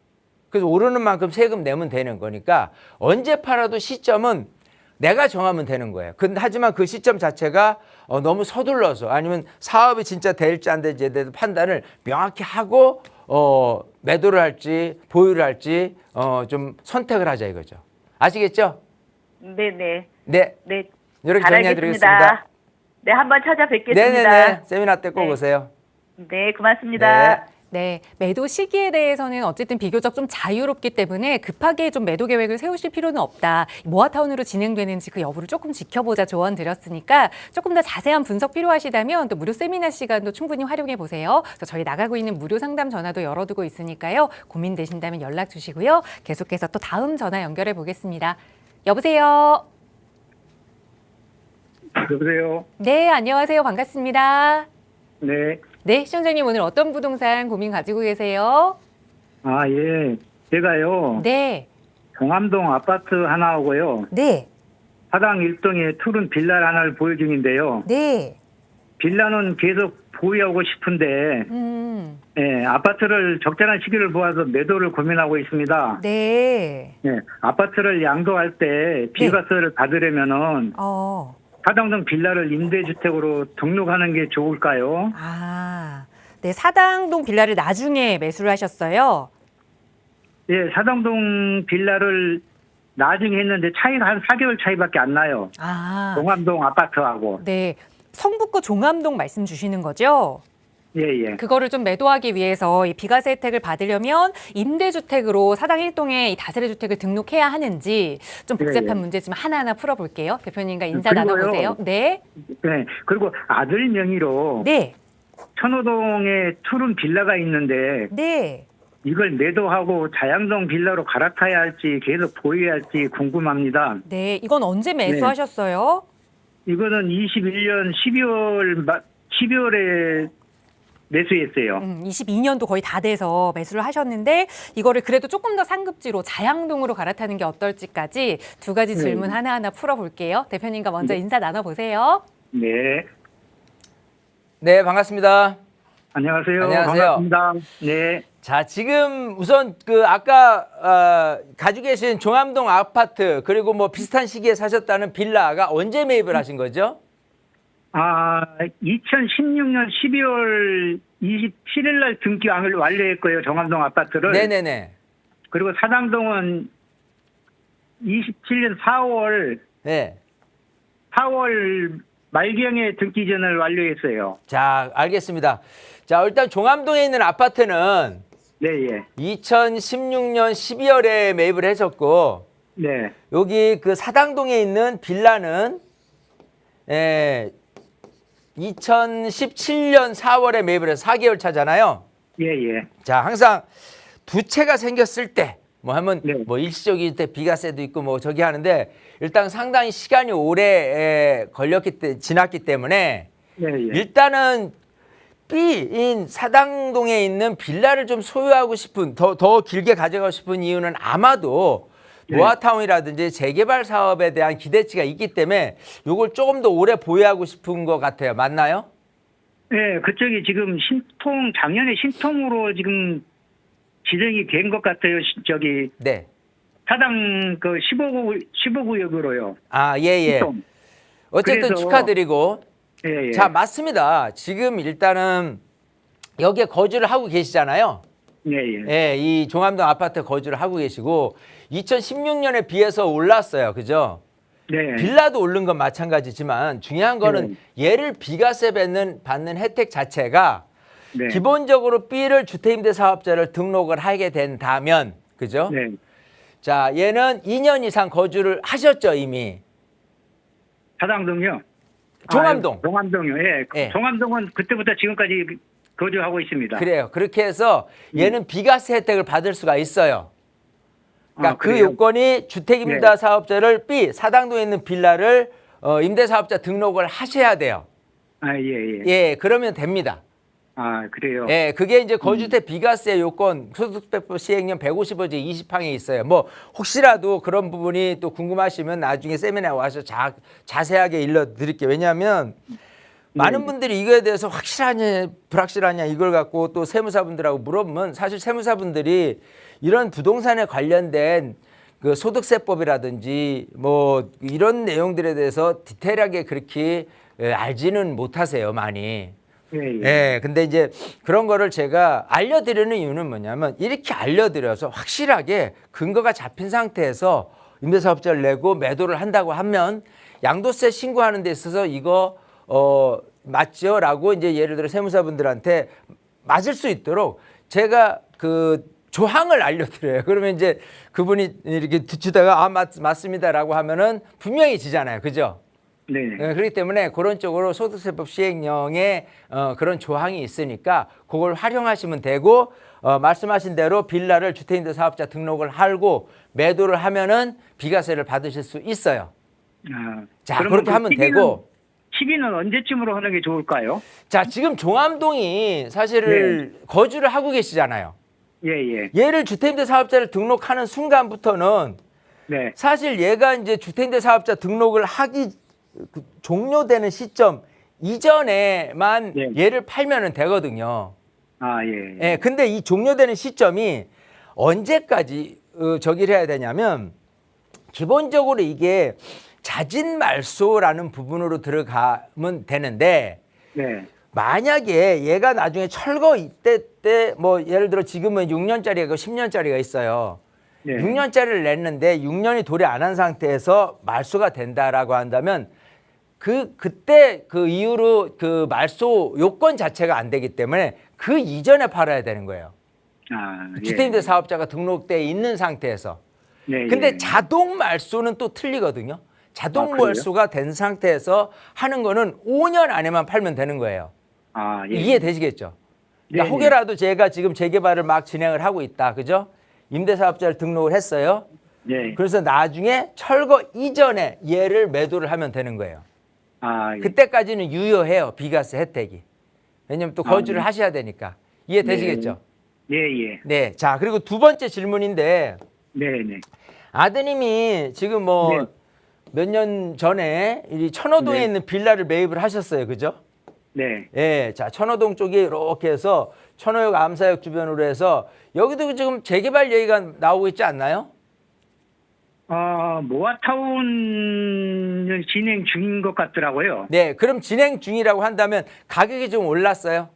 [SPEAKER 2] 그래서 오르는 만큼 세금 내면 되는 거니까 언제 팔아도 시점은 내가 정하면 되는 거예요. 근데 하지만 그 시점 자체가 너무 서둘러서 아니면 사업이 진짜 될지 안 될지에 대해서 판단을 명확히 하고 매도를 할지 보유를 할지 좀 선택을 하자 이거죠. 아시겠죠?
[SPEAKER 3] 네네.
[SPEAKER 2] 네.
[SPEAKER 3] 네.
[SPEAKER 2] 이렇게
[SPEAKER 3] 잘
[SPEAKER 2] 정리해드리겠습니다.
[SPEAKER 3] 알겠습니다. 네, 한번 찾아뵙겠습니다.
[SPEAKER 2] 네네네. 세미나 때 꼭
[SPEAKER 3] 네.
[SPEAKER 2] 오세요.
[SPEAKER 3] 네, 고맙습니다.
[SPEAKER 1] 네, 매도 시기에 대해서는 어쨌든 비교적 좀 자유롭기 때문에 급하게 좀 매도 계획을 세우실 필요는 없다. 모아타운으로 진행되는지 그 여부를 조금 지켜보자 조언 드렸으니까 조금 더 자세한 분석 필요하시다면 또 무료 세미나 시간도 충분히 활용해 보세요. 그래서 저희 나가고 있는 무료 상담 전화도 열어두고 있으니까요. 고민되신다면 연락 주시고요. 계속해서 또 다음 전화 연결해 보겠습니다. 여보세요.
[SPEAKER 4] 여보세요.
[SPEAKER 1] 네, 안녕하세요. 반갑습니다.
[SPEAKER 4] 네.
[SPEAKER 1] 네, 시청자님 오늘 어떤 부동산 고민 가지고 계세요?
[SPEAKER 4] 아, 예. 제가요.
[SPEAKER 1] 네,
[SPEAKER 4] 동암동 아파트 하나하고요.
[SPEAKER 1] 네,
[SPEAKER 4] 사당 1동에 투룸 빌라 하나를 보유 중인데요.
[SPEAKER 1] 네.
[SPEAKER 4] 빌라는 계속 보유하고 싶은데, 예, 아파트를 적절한 시기를 보아서 매도를 고민하고 있습니다.
[SPEAKER 1] 네.
[SPEAKER 4] 예, 아파트를 양도할 때 비과세를 받으려면은 사당동 빌라를 임대주택으로 등록하는 게 좋을까요?
[SPEAKER 1] 네, 사당동 빌라를 나중에 매수를 하셨어요.
[SPEAKER 4] 예, 사당동 빌라를 나중에 했는데 차이가 한 4개월 차이밖에 안 나요. 동암동 아파트하고.
[SPEAKER 1] 네, 성북구 종암동 말씀 주시는 거죠?
[SPEAKER 4] 예, 예.
[SPEAKER 1] 그거를 좀 매도하기 위해서 이 비과세 혜택을 받으려면 임대주택으로 사당 1동에 이 다세대 주택을 등록해야 하는지 좀 복잡한
[SPEAKER 4] 예, 예.
[SPEAKER 1] 문제지만 하나하나 풀어볼게요. 대표님과 인사
[SPEAKER 4] 그리고요.
[SPEAKER 1] 나눠보세요. 네.
[SPEAKER 4] 네. 그리고 아들 명의로
[SPEAKER 1] 네.
[SPEAKER 4] 천호동에 투룸 빌라가 있는데
[SPEAKER 1] 네.
[SPEAKER 4] 이걸 매도하고 자양동 빌라로 갈아타야 할지 계속 보유해야 할지 궁금합니다.
[SPEAKER 1] 네. 이건 언제 매수하셨어요?
[SPEAKER 4] 이거는 21년 12월에 매수했어요.
[SPEAKER 1] 22년도 거의 다 돼서 매수를 하셨는데 이거를 그래도 조금 더 상급지로 자양동으로 갈아타는 게 어떨지까지 두 가지 질문 하나하나 풀어볼게요. 대표님과 먼저 인사 나눠보세요.
[SPEAKER 4] 네.
[SPEAKER 2] 네, 반갑습니다.
[SPEAKER 4] 안녕하세요.
[SPEAKER 2] 안녕하세요.
[SPEAKER 4] 반갑습니다. 네.
[SPEAKER 2] 자, 지금 우선 그 아까 가지고 계신 종암동 아파트 그리고 뭐 비슷한 시기에 사셨다는 빌라가 언제 매입을 하신 거죠?
[SPEAKER 4] 2016년 12월 27일 날 등기왕을 완료했고요. 종암동 아파트를.
[SPEAKER 2] 네네네.
[SPEAKER 4] 그리고 사당동은 27년 4월
[SPEAKER 2] 네.
[SPEAKER 4] 말경에 등기전을 완료했어요.
[SPEAKER 2] 자, 알겠습니다. 자, 일단 종암동에 있는 아파트는
[SPEAKER 4] 네, 예.
[SPEAKER 2] 2016년 12월에 매입을 하셨고
[SPEAKER 4] 네.
[SPEAKER 2] 여기 그 사당동에 있는 빌라는 2017년 4월에 매입을 해서 4개월 차잖아요.
[SPEAKER 4] 예, 예.
[SPEAKER 2] 자, 항상 두 채가 생겼을 때 뭐 하면
[SPEAKER 4] 네.
[SPEAKER 2] 뭐 일시적일 때 비과세도 있고 뭐 저기 하는데 일단 상당히 시간이 오래 지났기 때문에
[SPEAKER 4] 네, 예.
[SPEAKER 2] 일단은 B인 사당동에 있는 빌라를 좀 소유하고 싶은 더 길게 가져가고 싶은 이유는 아마도
[SPEAKER 4] 네.
[SPEAKER 2] 모아타운이라든지 재개발 사업에 대한 기대치가 있기 때문에 이걸 조금 더 오래 보유하고 싶은 것 같아요. 맞나요?
[SPEAKER 4] 네, 그쪽이 지금 작년에 신통으로 지금 지정이 된 것 같아요. 저기
[SPEAKER 2] 네.
[SPEAKER 4] 사당 그 15구역으로요.
[SPEAKER 2] 아, 예.
[SPEAKER 4] 신통.
[SPEAKER 2] 어쨌든
[SPEAKER 4] 그래서-
[SPEAKER 2] 축하드리고.
[SPEAKER 4] 예, 예.
[SPEAKER 2] 자, 맞습니다. 지금 일단은 여기에 거주를 하고 계시잖아요.
[SPEAKER 4] 예, 예.
[SPEAKER 2] 예, 이 종암동 아파트에 거주를 하고 계시고 2016년에 비해서 올랐어요. 그죠?
[SPEAKER 4] 네.
[SPEAKER 2] 빌라도 오른 건 마찬가지지만 중요한 거는 얘를 비과세 받는 혜택 자체가
[SPEAKER 4] 네.
[SPEAKER 2] 기본적으로 B를 주택임대사업자를 등록을 하게 된다면, 그죠?
[SPEAKER 4] 네.
[SPEAKER 2] 자, 얘는 2년 이상 거주를 하셨죠, 이미.
[SPEAKER 4] 사당동요.
[SPEAKER 2] 종암동.
[SPEAKER 4] 종암동요. 예.
[SPEAKER 2] 예.
[SPEAKER 4] 종암동은 그때부터 지금까지 거주하고 있습니다.
[SPEAKER 2] 그래요. 그렇게 해서 얘는 비과세 혜택을 받을 수가 있어요. 그러니까 그
[SPEAKER 4] 그래요?
[SPEAKER 2] 요건이 주택임대 사업자를 B 사당동에 있는 빌라를 임대사업자 등록을 하셔야 돼요.
[SPEAKER 4] 아, 예, 예.
[SPEAKER 2] 예, 그러면 됩니다.
[SPEAKER 4] 아, 그래요.
[SPEAKER 2] 예, 그게 이제 거주택 비과세 요건 소득세법 시행령 155조 20항에 있어요. 뭐 혹시라도 그런 부분이 또 궁금하시면 나중에 세미나에 와서 자세하게 일러드릴게요. 왜냐하면 많은 분들이 이거에 대해서 확실하냐 불확실하냐 이걸 갖고 또 세무사분들하고 물어보면 사실 세무사분들이 이런 부동산에 관련된 그 소득세법이라든지 뭐 이런 내용들에 대해서 디테일하게 그렇게 알지는 못하세요, 많이.
[SPEAKER 4] 예, 예.
[SPEAKER 2] 예, 근데 이제 그런 거를 제가 알려드리는 이유는 뭐냐면 이렇게 알려드려서 확실하게 근거가 잡힌 상태에서 임대사업자를 내고 매도를 한다고 하면 양도세 신고하는 데 있어서 이거 맞죠? 라고 이제 예를 들어 세무사분들한테 맞을 수 있도록 제가 그 조항을 알려드려요. 그러면 이제 그분이 이렇게 듣다가 맞습니다라고 하면은 분명히 지잖아요. 그죠?
[SPEAKER 4] 네.
[SPEAKER 2] 그렇기 때문에 그런 쪽으로 소득세법 시행령에 그런 조항이 있으니까 그걸 활용하시면 되고 말씀하신 대로 빌라를 주택임대사업자 등록을 하고 매도를 하면은 비과세를 받으실 수 있어요.
[SPEAKER 4] 아,
[SPEAKER 2] 자,
[SPEAKER 4] 그러면
[SPEAKER 2] 그렇게
[SPEAKER 4] 그
[SPEAKER 2] 하면
[SPEAKER 4] 시기는-
[SPEAKER 2] 되고.
[SPEAKER 4] 시기는 언제쯤으로 하는 게 좋을까요?
[SPEAKER 2] 자, 지금 종암동이 사실을 거주를 하고 계시잖아요.
[SPEAKER 4] 예, 예.
[SPEAKER 2] 얘를 주택임대사업자를 등록하는 순간부터는
[SPEAKER 4] 네.
[SPEAKER 2] 사실 얘가 이제 주택임대사업자 등록을 종료되는 시점 이전에만
[SPEAKER 4] 네.
[SPEAKER 2] 얘를 팔면은 되거든요.
[SPEAKER 4] 아, 예.
[SPEAKER 2] 예, 근데 이 종료되는 시점이 언제까지 저기를 해야 되냐면 기본적으로 이게 자진말소라는 부분으로 들어가면 되는데
[SPEAKER 4] 네.
[SPEAKER 2] 만약에 얘가 나중에 철거 이때 때 뭐 예를 들어 지금은 6년짜리가 있고 10년짜리가 있어요.
[SPEAKER 4] 네.
[SPEAKER 2] 6년짜리를 냈는데 6년이 도래 안 한 상태에서 말소가 된다라고 한다면 그때 그 이후로 그 말소 요건 자체가 안 되기 때문에 그 이전에 팔아야 되는 거예요.
[SPEAKER 4] 아, 예.
[SPEAKER 2] 주택임대 사업자가 등록돼 있는 상태에서.
[SPEAKER 4] 네,
[SPEAKER 2] 근데
[SPEAKER 4] 예.
[SPEAKER 2] 자동 말소는 또 틀리거든요. 자동
[SPEAKER 4] 그래요?
[SPEAKER 2] 말소가 된 상태에서 하는 거는 5년 안에만 팔면 되는 거예요.
[SPEAKER 4] 아, 예.
[SPEAKER 2] 이해되시겠죠? 그러니까
[SPEAKER 4] 네,
[SPEAKER 2] 혹여라도 제가 지금 재개발을 막 진행을 하고 있다. 그죠? 임대사업자를 등록을 했어요.
[SPEAKER 4] 네.
[SPEAKER 2] 그래서 나중에 철거 이전에 얘를 매도를 하면 되는 거예요.
[SPEAKER 4] 아, 예.
[SPEAKER 2] 그때까지는 유효해요. 비과세 혜택이. 왜냐면 또 거주를
[SPEAKER 4] 네.
[SPEAKER 2] 하셔야 되니까. 이해되시겠죠?
[SPEAKER 4] 예, 예.
[SPEAKER 2] 네. 자, 그리고 두 번째 질문인데
[SPEAKER 4] 네, 네.
[SPEAKER 2] 아드님이 지금 뭐
[SPEAKER 4] 네.
[SPEAKER 2] 몇 년 전에 이 천호동에
[SPEAKER 4] 네.
[SPEAKER 2] 있는 빌라를 매입을 하셨어요. 그죠?
[SPEAKER 4] 네.
[SPEAKER 2] 예. 자, 천호동 쪽에 이렇게 해서 천호역 암사역 주변으로 해서 여기도 지금 재개발 얘기가 나오고 있지 않나요?
[SPEAKER 4] 모아타운 진행 중인 것 같더라고요.
[SPEAKER 2] 네. 그럼 진행 중이라고 한다면 가격이 좀 올랐어요?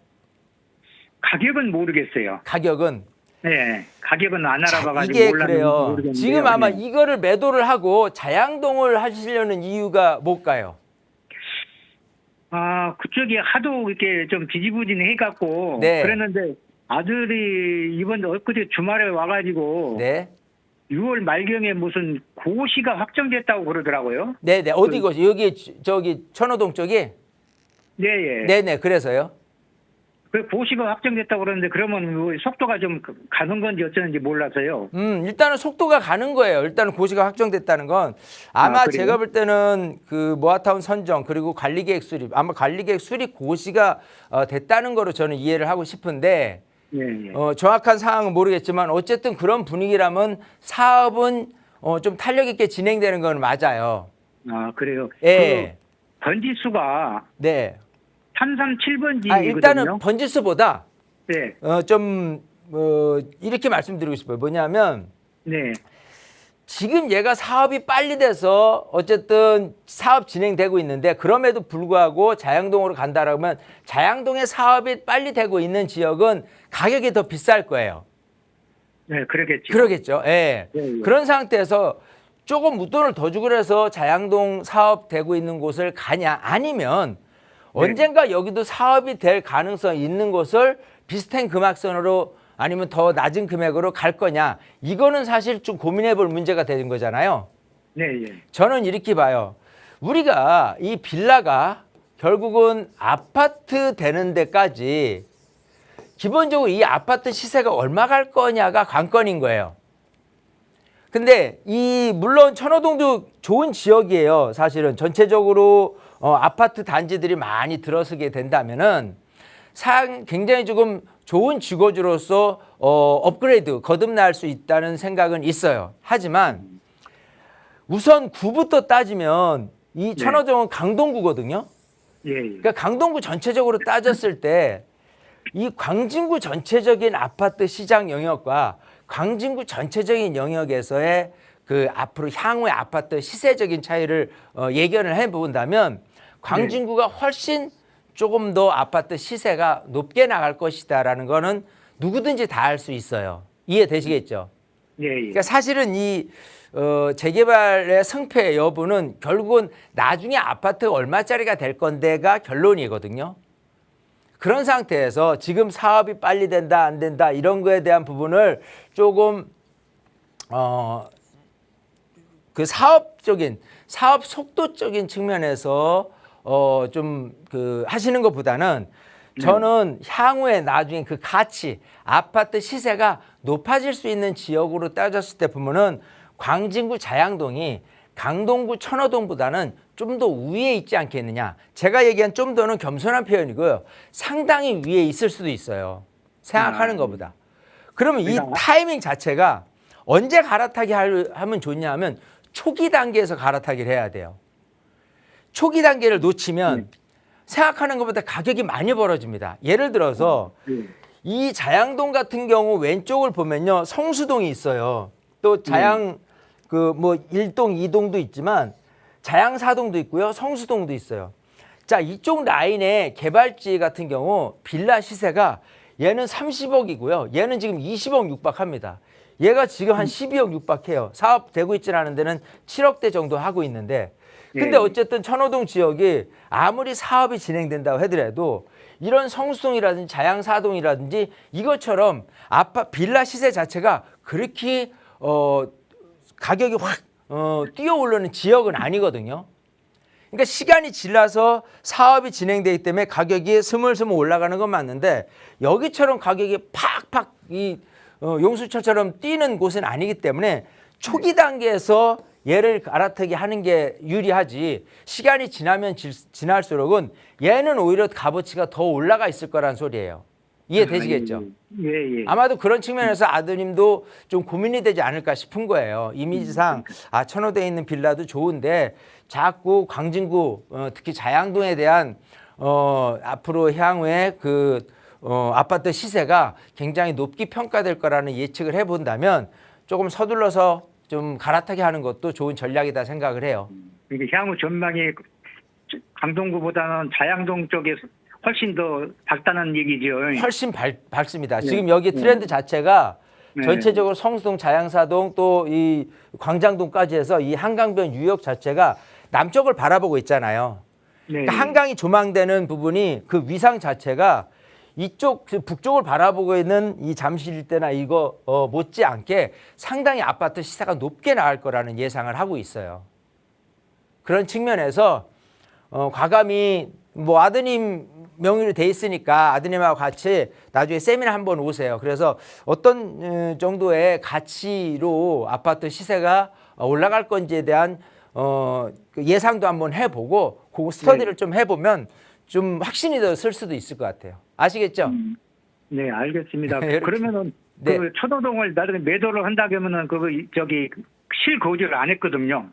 [SPEAKER 4] 가격은 모르겠어요.
[SPEAKER 2] 가격은.
[SPEAKER 4] 네. 가격은 안 알아봐가지고
[SPEAKER 2] 이게
[SPEAKER 4] 몰랐는지
[SPEAKER 2] 그래요.
[SPEAKER 4] 모르겠는데요.
[SPEAKER 2] 지금 아마
[SPEAKER 4] 네.
[SPEAKER 2] 이거를 매도를 하고 자양동을 하시려는 이유가 뭘까요?
[SPEAKER 4] 그쪽이 하도 이렇게 좀 지지부진해갖고
[SPEAKER 2] 네.
[SPEAKER 4] 그랬는데 아들이 이번 엊그제 주말에 와가지고
[SPEAKER 2] 네.
[SPEAKER 4] 6월 말경에 무슨 고시가 확정됐다고 그러더라고요.
[SPEAKER 2] 네네. 어디고? 여기 저기 천호동 쪽이?
[SPEAKER 4] 네, 예.
[SPEAKER 2] 네네. 그래서요?
[SPEAKER 4] 그 고시가 확정됐다고 그러는데 그러면 뭐 속도가 좀 가는 건지 어쩌는지 몰라서요.
[SPEAKER 2] 일단은 속도가 가는 거예요. 일단은 고시가 확정됐다는 건 아마
[SPEAKER 4] 그래요?
[SPEAKER 2] 제가 볼 때는 그 모아타운 선정 그리고 관리계획 수립 아마 관리계획 수립 고시가 됐다는 거로 저는 이해를 하고 싶은데
[SPEAKER 4] 예, 예.
[SPEAKER 2] 정확한 상황은 모르겠지만 어쨌든 그런 분위기라면 사업은 좀 탄력 있게 진행되는 건 맞아요.
[SPEAKER 4] 아, 그래요.
[SPEAKER 2] 예.
[SPEAKER 4] 그 번지수가
[SPEAKER 2] 네.
[SPEAKER 4] 337번지거든요.
[SPEAKER 2] 일단은 번지수보다
[SPEAKER 4] 네.
[SPEAKER 2] 이렇게 말씀드리고 싶어요. 뭐냐면
[SPEAKER 4] 네.
[SPEAKER 2] 지금 얘가 사업이 빨리 돼서 어쨌든 사업 진행되고 있는데 그럼에도 불구하고 자양동으로 간다라면 자양동의 사업이 빨리 되고 있는 지역은 가격이 더 비쌀 거예요.
[SPEAKER 4] 네, 그러겠죠.
[SPEAKER 2] 그러겠죠. 예.
[SPEAKER 4] 예, 예.
[SPEAKER 2] 그런 상태에서 조금 웃돈을 더 주고 그래서 자양동 사업 되고 있는 곳을 가냐 아니면 언젠가 여기도 사업이 될 가능성이 있는 곳을 비슷한 금액선으로 아니면 더 낮은 금액으로 갈 거냐 이거는 사실 좀 고민해 볼 문제가 되는 거잖아요.
[SPEAKER 4] 네, 예.
[SPEAKER 2] 저는 이렇게 봐요. 우리가 이 빌라가 결국은 아파트 되는 데까지 기본적으로 이 아파트 시세가 얼마 갈 거냐가 관건인 거예요. 근데 물론 천호동도 좋은 지역이에요. 사실은 전체적으로 아파트 단지들이 많이 들어서게 된다면은 굉장히 조금 좋은 주거지로서 업그레이드 거듭날 수 있다는 생각은 있어요. 하지만 우선 구부터 따지면 이 천호동은 강동구거든요.
[SPEAKER 4] 예, 예.
[SPEAKER 2] 그러니까 강동구 전체적으로 따졌을 때 이 광진구 전체적인 아파트 시장 영역과 광진구 전체적인 영역에서의 그 앞으로 향후의 아파트 시세적인 차이를 예견을 해본다면 광진구가 훨씬 조금 더 아파트 시세가 높게 나갈 것이다라는 거는 누구든지 다 알 수 있어요. 이해되시겠죠?
[SPEAKER 4] 예, 예.
[SPEAKER 2] 그러니까 사실은 이 재개발의 승패 여부는 결국은 나중에 아파트가 얼마짜리가 될 건데가 결론이거든요. 그런 상태에서 지금 사업이 빨리 된다 안 된다 이런 거에 대한 부분을 조금 그 사업 속도적인 측면에서 좀 그 하시는 것보다는 저는 향후에 나중에 그 가치 아파트 시세가 높아질 수 있는 지역으로 따졌을 때 보면은 광진구 자양동이 강동구 천호동보다는 좀 더 위에 있지 않겠느냐. 제가 얘기한 좀 더는 겸손한 표현이고요. 상당히 위에 있을 수도 있어요. 생각하는 것보다. 그러면 이 타이밍 자체가 언제 갈아타기 하면 좋냐 하면 초기 단계에서 갈아타기를 해야 돼요. 초기 단계를 놓치면 생각하는 것보다 가격이 많이 벌어집니다. 예를 들어서 이 자양동 같은 경우 왼쪽을 보면요. 성수동이 있어요. 또 자양 그 뭐 1동, 2동도 있지만 자양 4동도 있고요. 성수동도 있어요. 자, 이쪽 라인의 개발지 같은 경우 빌라 시세가 얘는 30억이고요. 얘는 지금 20억 육박합니다. 얘가 지금 한 12억 육박해요. 사업 되고 있지는 않은 데는 7억대 정도 하고 있는데 근데 어쨌든 천호동 지역이 아무리 사업이 진행된다고 하더라도 이런 성수동이라든지 자양사동이라든지 이것처럼 빌라 시세 자체가 그렇게 가격이 확 뛰어오르는 지역은 아니거든요. 그러니까 시간이 지나서 사업이 진행되기 때문에 가격이 스물스물 올라가는 건 맞는데 여기처럼 가격이 팍팍 용수철처럼 뛰는 곳은 아니기 때문에 초기 단계에서 얘를 갈아타기 하는 게 유리하지 시간이 지나면 지날수록은 얘는 오히려 값어치가 더 올라가 있을 거란 소리예요. 이해되시겠죠?
[SPEAKER 4] 예, 예.
[SPEAKER 2] 아마도 그런 측면에서 아드님도 좀 고민이 되지 않을까 싶은 거예요. 이미지상 천호대에 있는 빌라도 좋은데 자꾸 광진구 특히 자양동에 대한 앞으로 향후에 그 아파트 시세가 굉장히 높게 평가될 거라는 예측을 해본다면 조금 서둘러서 좀 갈아타게 하는 것도 좋은 전략이다 생각을 해요.
[SPEAKER 4] 이게 향후 전망이 강동구보다는 자양동 쪽에 훨씬 더 밝다는 얘기죠.
[SPEAKER 2] 훨씬 밝습니다. 지금 여기 트렌드 자체가 전체적으로 성수동, 자양사동 또 이 광장동까지 해서 이 한강변 유역 자체가 남쪽을 바라보고 있잖아요. 그러니까 한강이 조망되는 부분이 그 위상 자체가 이쪽 북쪽을 바라보고 있는 이 잠실 일대나 이거 못지않게 상당히 아파트 시세가 높게 나갈 거라는 예상을 하고 있어요. 그런 측면에서 과감히 뭐 아드님 명의로 돼 있으니까 아드님하고 같이 나중에 세미나 한번 오세요. 그래서 어떤 정도의 가치로 아파트 시세가 올라갈 건지에 대한 그 예상도 한번 해보고 그 스터디를 좀 해보면 좀 확신이 더 쓸 수도 있을 것 같아요. 아시겠죠?
[SPEAKER 4] 네, 알겠습니다.
[SPEAKER 2] 이렇게.
[SPEAKER 4] 그러면은
[SPEAKER 2] 네.
[SPEAKER 4] 그 초도동을 나중에 매도를 한다 그러면은 저기 실거주를 안 했거든요.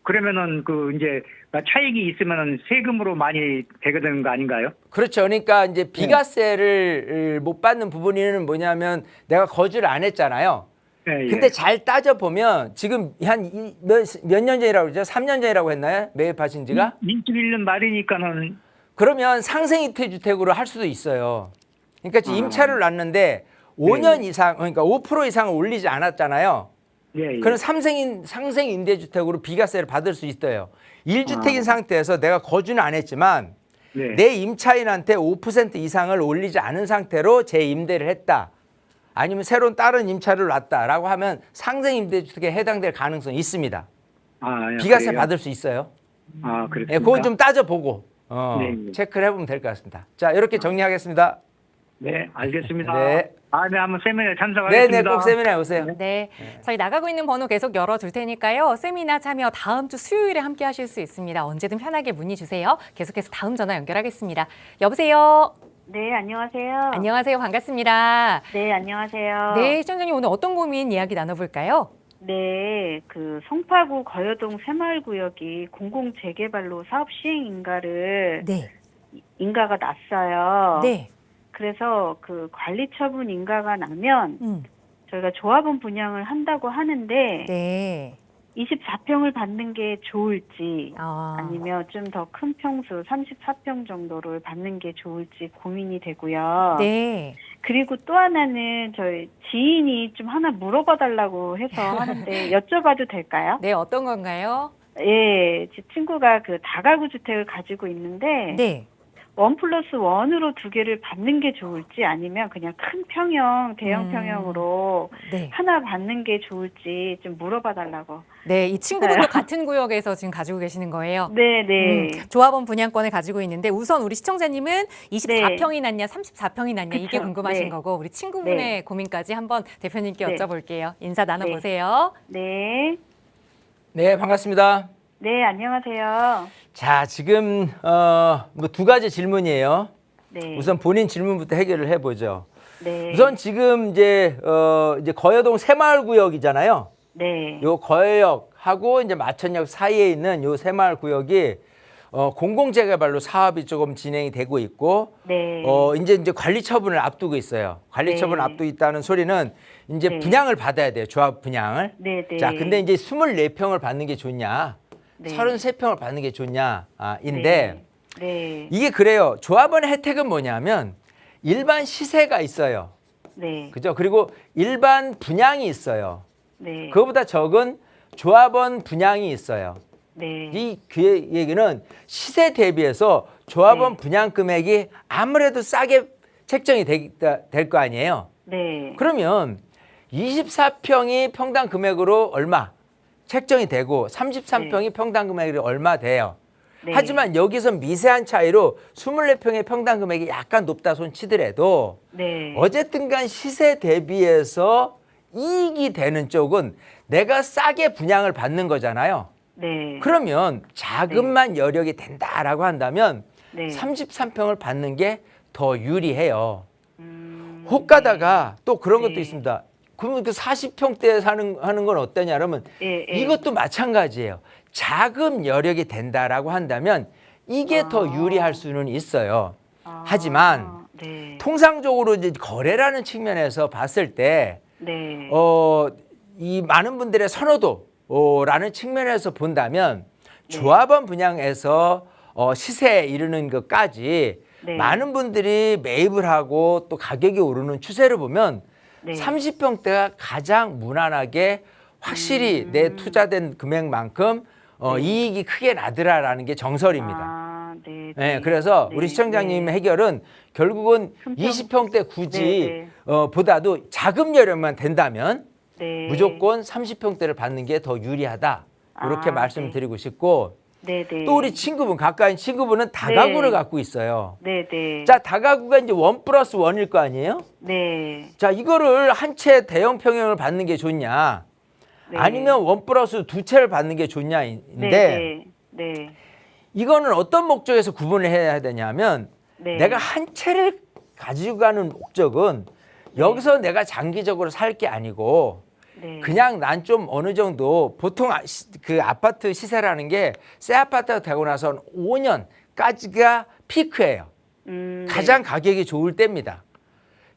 [SPEAKER 4] 그러면은 그 이제 차익이 있으면은 세금으로 많이 되게 되는 거 아닌가요?
[SPEAKER 2] 그렇죠. 그러니까 이제 비과세를 못 받는 부분은 뭐냐면 내가 거주를 안 했잖아요.
[SPEAKER 4] 예, 예.
[SPEAKER 2] 근데 잘 따져보면 지금 한 몇 년 전이라고 그러죠? 3년 전이라고 했나요? 매입하신 지가?
[SPEAKER 4] 21년 말이니까는
[SPEAKER 2] 그러면 상생임대주택으로 할 수도 있어요. 그러니까 지금 임차를 놨는데 5년 이상, 그러니까 5% 이상을 올리지 않았잖아요.
[SPEAKER 4] 예, 예.
[SPEAKER 2] 그럼 상생임대주택으로 비과세를 받을 수 있어요. 1주택인 상태에서 내가 거주는 안 했지만
[SPEAKER 4] 네.
[SPEAKER 2] 내 임차인한테 5% 이상을 올리지 않은 상태로 재임대를 했다. 아니면 새로운 다른 임차를 놨다라고 하면 상생임대주택에 해당될 가능성이 있습니다.
[SPEAKER 4] 아, 예,
[SPEAKER 2] 비과세
[SPEAKER 4] 그래요?
[SPEAKER 2] 받을 수 있어요.
[SPEAKER 4] 아, 그렇습니까?
[SPEAKER 2] 예, 그건 좀 따져보고
[SPEAKER 4] 네, 네.
[SPEAKER 2] 체크를 해보면 될 것 같습니다. 자, 이렇게 정리하겠습니다.
[SPEAKER 4] 네, 알겠습니다.
[SPEAKER 2] 네.
[SPEAKER 4] 네, 한번 세미나에 참석하겠습니다.
[SPEAKER 2] 네네, 꼭 세미나에 오세요.
[SPEAKER 1] 네. 저희 나가고 있는 번호 계속 열어둘 테니까요. 세미나 참여 다음 주 수요일에 함께 하실 수 있습니다. 언제든 편하게 문의 주세요. 계속해서 다음 전화 연결하겠습니다. 여보세요.
[SPEAKER 5] 네, 안녕하세요.
[SPEAKER 1] 안녕하세요. 반갑습니다.
[SPEAKER 5] 네, 안녕하세요.
[SPEAKER 1] 네, 시청자님 오늘 어떤 고민 이야기 나눠볼까요?
[SPEAKER 5] 네, 그 송파구 거여동 새마을구역이 공공재개발로 사업 시행 인가를
[SPEAKER 1] 네.
[SPEAKER 5] 인가가 났어요.
[SPEAKER 1] 네.
[SPEAKER 5] 그래서 그 관리처분 인가가 나면 저희가 조합원 분양을 한다고 하는데
[SPEAKER 1] 네.
[SPEAKER 5] 24평을 받는 게 좋을지
[SPEAKER 1] 아.
[SPEAKER 5] 아니면 좀 더 큰 평수 34평 정도를 받는 게 좋을지 고민이 되고요.
[SPEAKER 1] 네.
[SPEAKER 5] 그리고 또 하나는 저희 지인이 좀 하나 물어봐 달라고 해서 하는데 여쭤봐도 될까요?
[SPEAKER 1] 네, 어떤 건가요?
[SPEAKER 5] 예, 제 친구가 그 다가구 주택을 가지고 있는데
[SPEAKER 1] 네.
[SPEAKER 5] 1+1으로 두 개를 받는 게 좋을지 아니면 그냥 큰 평형, 대형 평형으로
[SPEAKER 1] 네.
[SPEAKER 5] 하나 받는 게 좋을지 좀 물어봐 달라고.
[SPEAKER 1] 네, 이 친구분도 같은 구역에서 지금 가지고 계시는 거예요.
[SPEAKER 5] 네, 네.
[SPEAKER 1] 조합원 분양권을 가지고 있는데 우선 우리 시청자님은 24평이 낫냐 34평이 낫냐 이게
[SPEAKER 5] 그쵸.
[SPEAKER 1] 궁금하신
[SPEAKER 5] 네.
[SPEAKER 1] 거고 우리 친구분의
[SPEAKER 5] 네.
[SPEAKER 1] 고민까지 한번 대표님께
[SPEAKER 5] 네.
[SPEAKER 1] 여쭤볼게요. 인사 나눠보세요.
[SPEAKER 5] 네.
[SPEAKER 2] 네, 반갑습니다.
[SPEAKER 5] 네, 안녕하세요.
[SPEAKER 2] 자, 지금 뭐 두 가지 질문이에요.
[SPEAKER 5] 네.
[SPEAKER 2] 우선 본인 질문부터 해결을 해보죠.
[SPEAKER 5] 네.
[SPEAKER 2] 우선 지금 이제 거여동 새마을구역이잖아요.
[SPEAKER 5] 네.
[SPEAKER 2] 요 거여역하고 이제 마천역 사이에 있는 요 새마을구역이 공공재개발로 사업이 조금 진행이 되고 있고,
[SPEAKER 5] 네.
[SPEAKER 2] 이제 관리 처분을 앞두고 있어요. 관리
[SPEAKER 5] 네.
[SPEAKER 2] 처분을 앞두고 있다는 소리는 이제
[SPEAKER 5] 네.
[SPEAKER 2] 분양을 받아야 돼요. 조합 분양을.
[SPEAKER 5] 네, 네.
[SPEAKER 2] 자, 근데 이제 24평을 받는 게 좋냐,
[SPEAKER 5] 네.
[SPEAKER 2] 33평을 받는 게 좋냐, 인데
[SPEAKER 5] 네.
[SPEAKER 2] 이게 그래요. 조합원의 혜택은 뭐냐면 일반 시세가 있어요.
[SPEAKER 5] 네.
[SPEAKER 2] 그죠? 그리고 일반 분양이 있어요.
[SPEAKER 5] 네.
[SPEAKER 2] 그거보다 적은 조합원 분양이 있어요.
[SPEAKER 5] 네.
[SPEAKER 2] 이 얘기는 시세 대비해서 조합원
[SPEAKER 5] 네.
[SPEAKER 2] 분양 금액이 아무래도 싸게 책정이 될 거 아니에요.
[SPEAKER 5] 네.
[SPEAKER 2] 그러면 24평이 평당 금액으로 얼마 책정이 되고 33평이 평당 금액이 얼마 돼요.
[SPEAKER 5] 네.
[SPEAKER 2] 하지만 여기서 미세한 차이로 24평의 평당 금액이 약간 높다 손 치더라도
[SPEAKER 5] 네.
[SPEAKER 2] 어쨌든 간 시세 대비해서 이익이 되는 쪽은 내가 싸게 분양을 받는 거잖아요.
[SPEAKER 5] 네.
[SPEAKER 2] 그러면 자금만 여력이 된다라고 한다면
[SPEAKER 5] 네.
[SPEAKER 2] 33평을 받는 게 더 유리해요. 혹 가다가 또 그런
[SPEAKER 5] 네.
[SPEAKER 2] 것도 있습니다. 그러면 그 40평대 하는 건 어떠냐 그러면
[SPEAKER 5] 예, 예.
[SPEAKER 2] 이것도 마찬가지예요. 자금 여력이 된다라고 한다면 이게 더 유리할 수는 있어요. 하지만
[SPEAKER 5] 네.
[SPEAKER 2] 통상적으로 이제 거래라는 측면에서 봤을 때
[SPEAKER 5] 네.
[SPEAKER 2] 이 많은 분들의 선호도라는 측면에서 본다면 조합원 분양에서 시세에 이르는 것까지
[SPEAKER 5] 네.
[SPEAKER 2] 많은 분들이 매입을 하고 또 가격이 오르는 추세를 보면
[SPEAKER 5] 네.
[SPEAKER 2] 30평대가 가장 무난하게 확실히 내 투자된 금액만큼 이익이 크게 나더라라는 게 정설입니다.
[SPEAKER 5] 아, 네.
[SPEAKER 2] 네, 그래서
[SPEAKER 5] 네.
[SPEAKER 2] 우리 시청자님의
[SPEAKER 5] 네.
[SPEAKER 2] 해결은 결국은
[SPEAKER 5] 큰 평.
[SPEAKER 2] 20평대 굳이
[SPEAKER 5] 네,
[SPEAKER 2] 보다도 자금 여력만 된다면
[SPEAKER 5] 네.
[SPEAKER 2] 무조건 30평대를 받는 게 더 유리하다. 이렇게
[SPEAKER 5] 아,
[SPEAKER 2] 말씀을
[SPEAKER 5] 네.
[SPEAKER 2] 드리고 싶고
[SPEAKER 5] 네네.
[SPEAKER 2] 또 우리 친구분, 가까운 친구분은 다가구를
[SPEAKER 5] 네.
[SPEAKER 2] 갖고 있어요.
[SPEAKER 5] 네네.
[SPEAKER 2] 자, 다가구가 이제 1+1일 거 아니에요?
[SPEAKER 5] 네.
[SPEAKER 2] 자, 이거를 한 채 대형 평형을 받는 게 좋냐?
[SPEAKER 5] 네.
[SPEAKER 2] 아니면 1+2채를 받는 게 좋냐인데
[SPEAKER 5] 네네. 네.
[SPEAKER 2] 이거는 어떤 목적에서 구분을 해야 되냐면
[SPEAKER 5] 네.
[SPEAKER 2] 내가 한 채를 가지고 가는 목적은 여기서 내가 장기적으로 살 게 아니고
[SPEAKER 5] 네.
[SPEAKER 2] 그냥 난 좀 어느 정도 보통 그 아파트 시세라는 게 새 아파트가 되고 나서 5년까지가 피크예요. 가장 가격이 좋을 때입니다.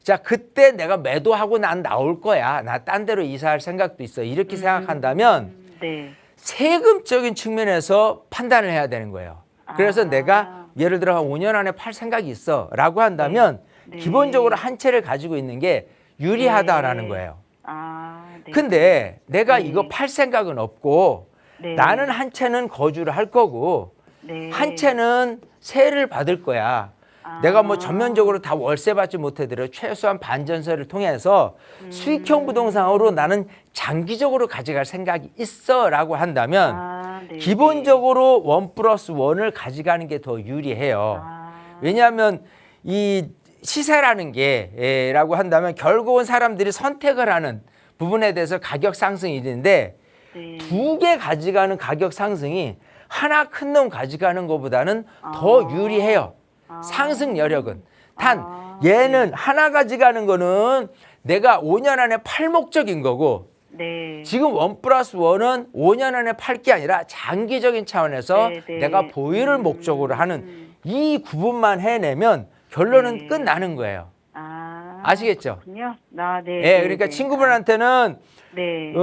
[SPEAKER 2] 자, 그때 내가 매도하고 난 나올 거야. 나 딴 데로 이사할 생각도 있어. 이렇게 생각한다면
[SPEAKER 5] 네.
[SPEAKER 2] 세금적인 측면에서 판단을 해야 되는 거예요. 그래서
[SPEAKER 5] 아.
[SPEAKER 2] 내가 예를 들어 한 5년 안에 팔 생각이 있어 라고 한다면
[SPEAKER 5] 네.
[SPEAKER 2] 기본적으로 한 채를 가지고 있는 게 유리하다라는
[SPEAKER 5] 네.
[SPEAKER 2] 거예요.
[SPEAKER 5] 아, 네.
[SPEAKER 2] 근데 내가
[SPEAKER 5] 네.
[SPEAKER 2] 이거 팔 생각은 없고
[SPEAKER 5] 네.
[SPEAKER 2] 나는 한 채는 거주를 할 거고
[SPEAKER 5] 네.
[SPEAKER 2] 한 채는 세를 받을 거야.
[SPEAKER 5] 아.
[SPEAKER 2] 내가 뭐 전면적으로 다 월세 받지 못하더라도 최소한 반전세를 통해서 수익형 부동산으로 나는 장기적으로 가져갈 생각이 있어라고 한다면
[SPEAKER 5] 아, 네.
[SPEAKER 2] 기본적으로 1+1을 가져가는 게 더 유리해요.
[SPEAKER 5] 아.
[SPEAKER 2] 왜냐하면 이 시세라는 게라고 한다면 결국은 사람들이 선택을 하는 부분에 대해서 가격 상승이 있는데
[SPEAKER 5] 네.
[SPEAKER 2] 2개 가져가는 가격 상승이 하나 큰 놈 가져가는 것보다는 더 유리해요. 상승 여력은. 단 얘는 하나 가져가는 거는 내가 5년 안에 팔 목적인 거고
[SPEAKER 5] 네.
[SPEAKER 2] 지금 1+1은 5년 안에 팔 게 아니라 장기적인 차원에서
[SPEAKER 5] 네, 네.
[SPEAKER 2] 내가 보유를 목적으로 하는 이 구분만 해내면 결론은
[SPEAKER 5] 네.
[SPEAKER 2] 끝나는 거예요.
[SPEAKER 5] 아.
[SPEAKER 2] 아시겠죠?
[SPEAKER 5] 그렇군요. 아, 네.
[SPEAKER 2] 예,
[SPEAKER 5] 네,
[SPEAKER 2] 그러니까
[SPEAKER 5] 네.
[SPEAKER 2] 친구분한테는
[SPEAKER 5] 네.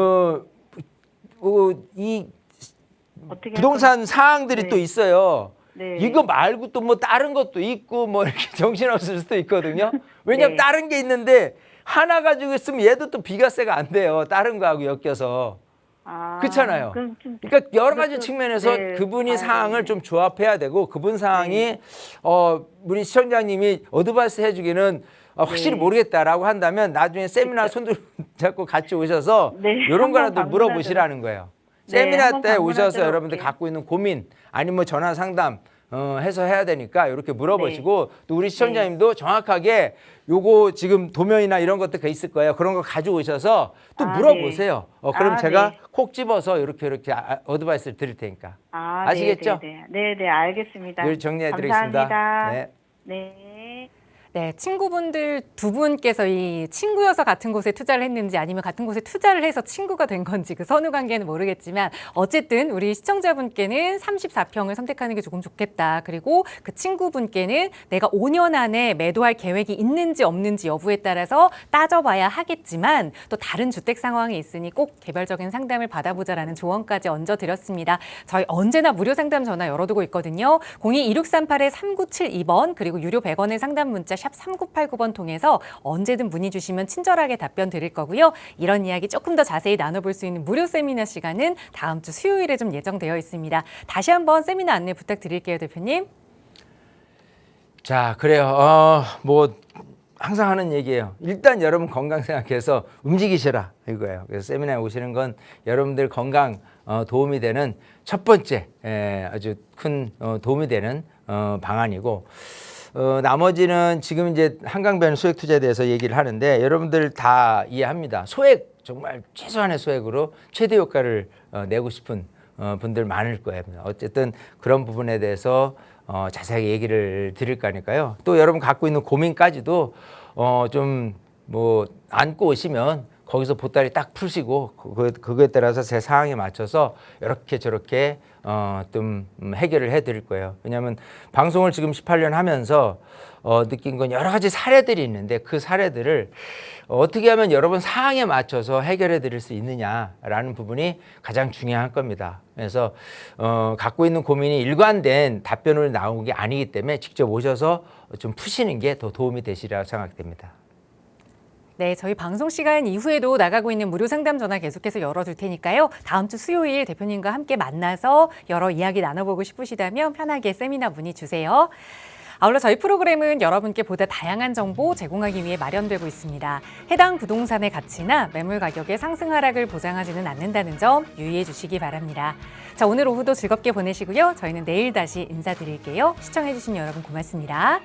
[SPEAKER 2] 이
[SPEAKER 5] 어떻게
[SPEAKER 2] 부동산 사항들이
[SPEAKER 5] 네.
[SPEAKER 2] 또 있어요.
[SPEAKER 5] 네.
[SPEAKER 2] 이거 말고 또 뭐 다른 것도 있고 뭐 이렇게 정신없을 수도 있거든요. 왜냐면
[SPEAKER 5] 네.
[SPEAKER 2] 다른 게 있는데 하나 가지고 있으면 얘도 또 비과세가 안 돼요. 다른 거하고 엮여서.
[SPEAKER 5] 아,
[SPEAKER 2] 그렇잖아요.
[SPEAKER 5] 그럼 좀
[SPEAKER 2] 그러니까 여러 가지
[SPEAKER 5] 그것도,
[SPEAKER 2] 측면에서
[SPEAKER 5] 네,
[SPEAKER 2] 그분이
[SPEAKER 5] 봐야
[SPEAKER 2] 사항을
[SPEAKER 5] 되겠네.
[SPEAKER 2] 좀 조합해야 되고 그분 사항이 우리 시청자님이 어드바이스 해주기는 확실히
[SPEAKER 5] 네.
[SPEAKER 2] 모르겠다라고 한다면 나중에 세미나 손들 잡고 같이 오셔서
[SPEAKER 5] 네,
[SPEAKER 2] 이런
[SPEAKER 5] 한번
[SPEAKER 2] 거라도
[SPEAKER 5] 방문하도록.
[SPEAKER 2] 물어보시라는 거예요.
[SPEAKER 5] 네,
[SPEAKER 2] 세미나
[SPEAKER 5] 한번
[SPEAKER 2] 때 오셔서
[SPEAKER 5] 방문하도록
[SPEAKER 2] 여러분들
[SPEAKER 5] 할게요.
[SPEAKER 2] 갖고 있는 고민 아니면 뭐 전화 상담 해서 해야 되니까 이렇게 물어보시고 또 우리 시청자님도 정확하게 요거 지금 도면이나 이런 것들 있을 거예요. 그런 거 가져오셔서 또
[SPEAKER 5] 아,
[SPEAKER 2] 물어보세요. 그럼
[SPEAKER 5] 아,
[SPEAKER 2] 제가
[SPEAKER 5] 네.
[SPEAKER 2] 콕 집어서 이렇게 어드바이스를 드릴 테니까.
[SPEAKER 5] 아,
[SPEAKER 2] 아시겠죠?
[SPEAKER 5] 네, 알겠습니다.
[SPEAKER 2] 늘 정리해 드리겠습니다.
[SPEAKER 5] 감사합니다.
[SPEAKER 2] 네.
[SPEAKER 5] 네.
[SPEAKER 1] 네, 친구분들 두 분께서 이 친구여서 같은 곳에 투자를 했는지 아니면 같은 곳에 투자를 해서 친구가 된 건지 그 선후 관계는 모르겠지만 어쨌든 우리 시청자분께는 34평을 선택하는 게 조금 좋겠다. 그리고 그 친구분께는 내가 5년 안에 매도할 계획이 있는지 없는지 여부에 따라서 따져봐야 하겠지만 또 다른 주택 상황이 있으니 꼭 개별적인 상담을 받아보자라는 조언까지 얹어드렸습니다. 저희 언제나 무료 상담 전화 열어두고 있거든요. 02-2638-3972번 그리고 유료 100원의 상담 문자 샵 3989번 통해서 언제든 문의 주시면 친절하게 답변 드릴 거고요. 이런 이야기 조금 더 자세히 나눠볼 수 있는 무료 세미나 시간은 다음 주 수요일에 좀 예정되어 있습니다. 다시 한번 세미나 안내 부탁드릴게요, 대표님.
[SPEAKER 2] 자, 그래요. 뭐 항상 하는 얘기예요. 일단 여러분 건강 생각해서 움직이시라 이거예요. 그래서 세미나에 오시는 건 여러분들 건강 도움이 되는 첫 번째 아주 큰 도움이 되는 방안이고 나머지는 지금 이제 한강변 소액 투자에 대해서 얘기를 하는데 여러분들 다 이해합니다. 소액 정말 최소한의 소액으로 최대 효과를 내고 싶은 분들 많을 거예요. 어쨌든 그런 부분에 대해서 자세하게 얘기를 드릴 거니까요. 또 여러분 갖고 있는 고민까지도 좀 뭐 안고 오시면 거기서 보따리 딱 푸시고 그거에 따라서 제 상황에 맞춰서 이렇게 저렇게 좀 해결을 해드릴 거예요. 왜냐하면 방송을 지금 18년 하면서 느낀 건 여러 가지 사례들이 있는데 그 사례들을 어떻게 하면 여러분 상황에 맞춰서 해결해 드릴 수 있느냐라는 부분이 가장 중요한 겁니다. 그래서 갖고 있는 고민이 일관된 답변으로 나온 게 아니기 때문에 직접 오셔서 좀 푸시는 게 더 도움이 되시리라고 생각됩니다.
[SPEAKER 1] 네, 저희 방송 시간 이후에도 나가고 있는 무료 상담 전화 계속해서 열어둘 테니까요. 다음 주 수요일 대표님과 함께 만나서 여러 이야기 나눠보고 싶으시다면 편하게 세미나 문의 주세요. 아울러 저희 프로그램은 여러분께 보다 다양한 정보 제공하기 위해 마련되고 있습니다. 해당 부동산의 가치나 매물 가격의 상승 하락을 보장하지는 않는다는 점 유의해 주시기 바랍니다. 자, 오늘 오후도 즐겁게 보내시고요. 저희는 내일 다시 인사드릴게요. 시청해 주신 여러분 고맙습니다.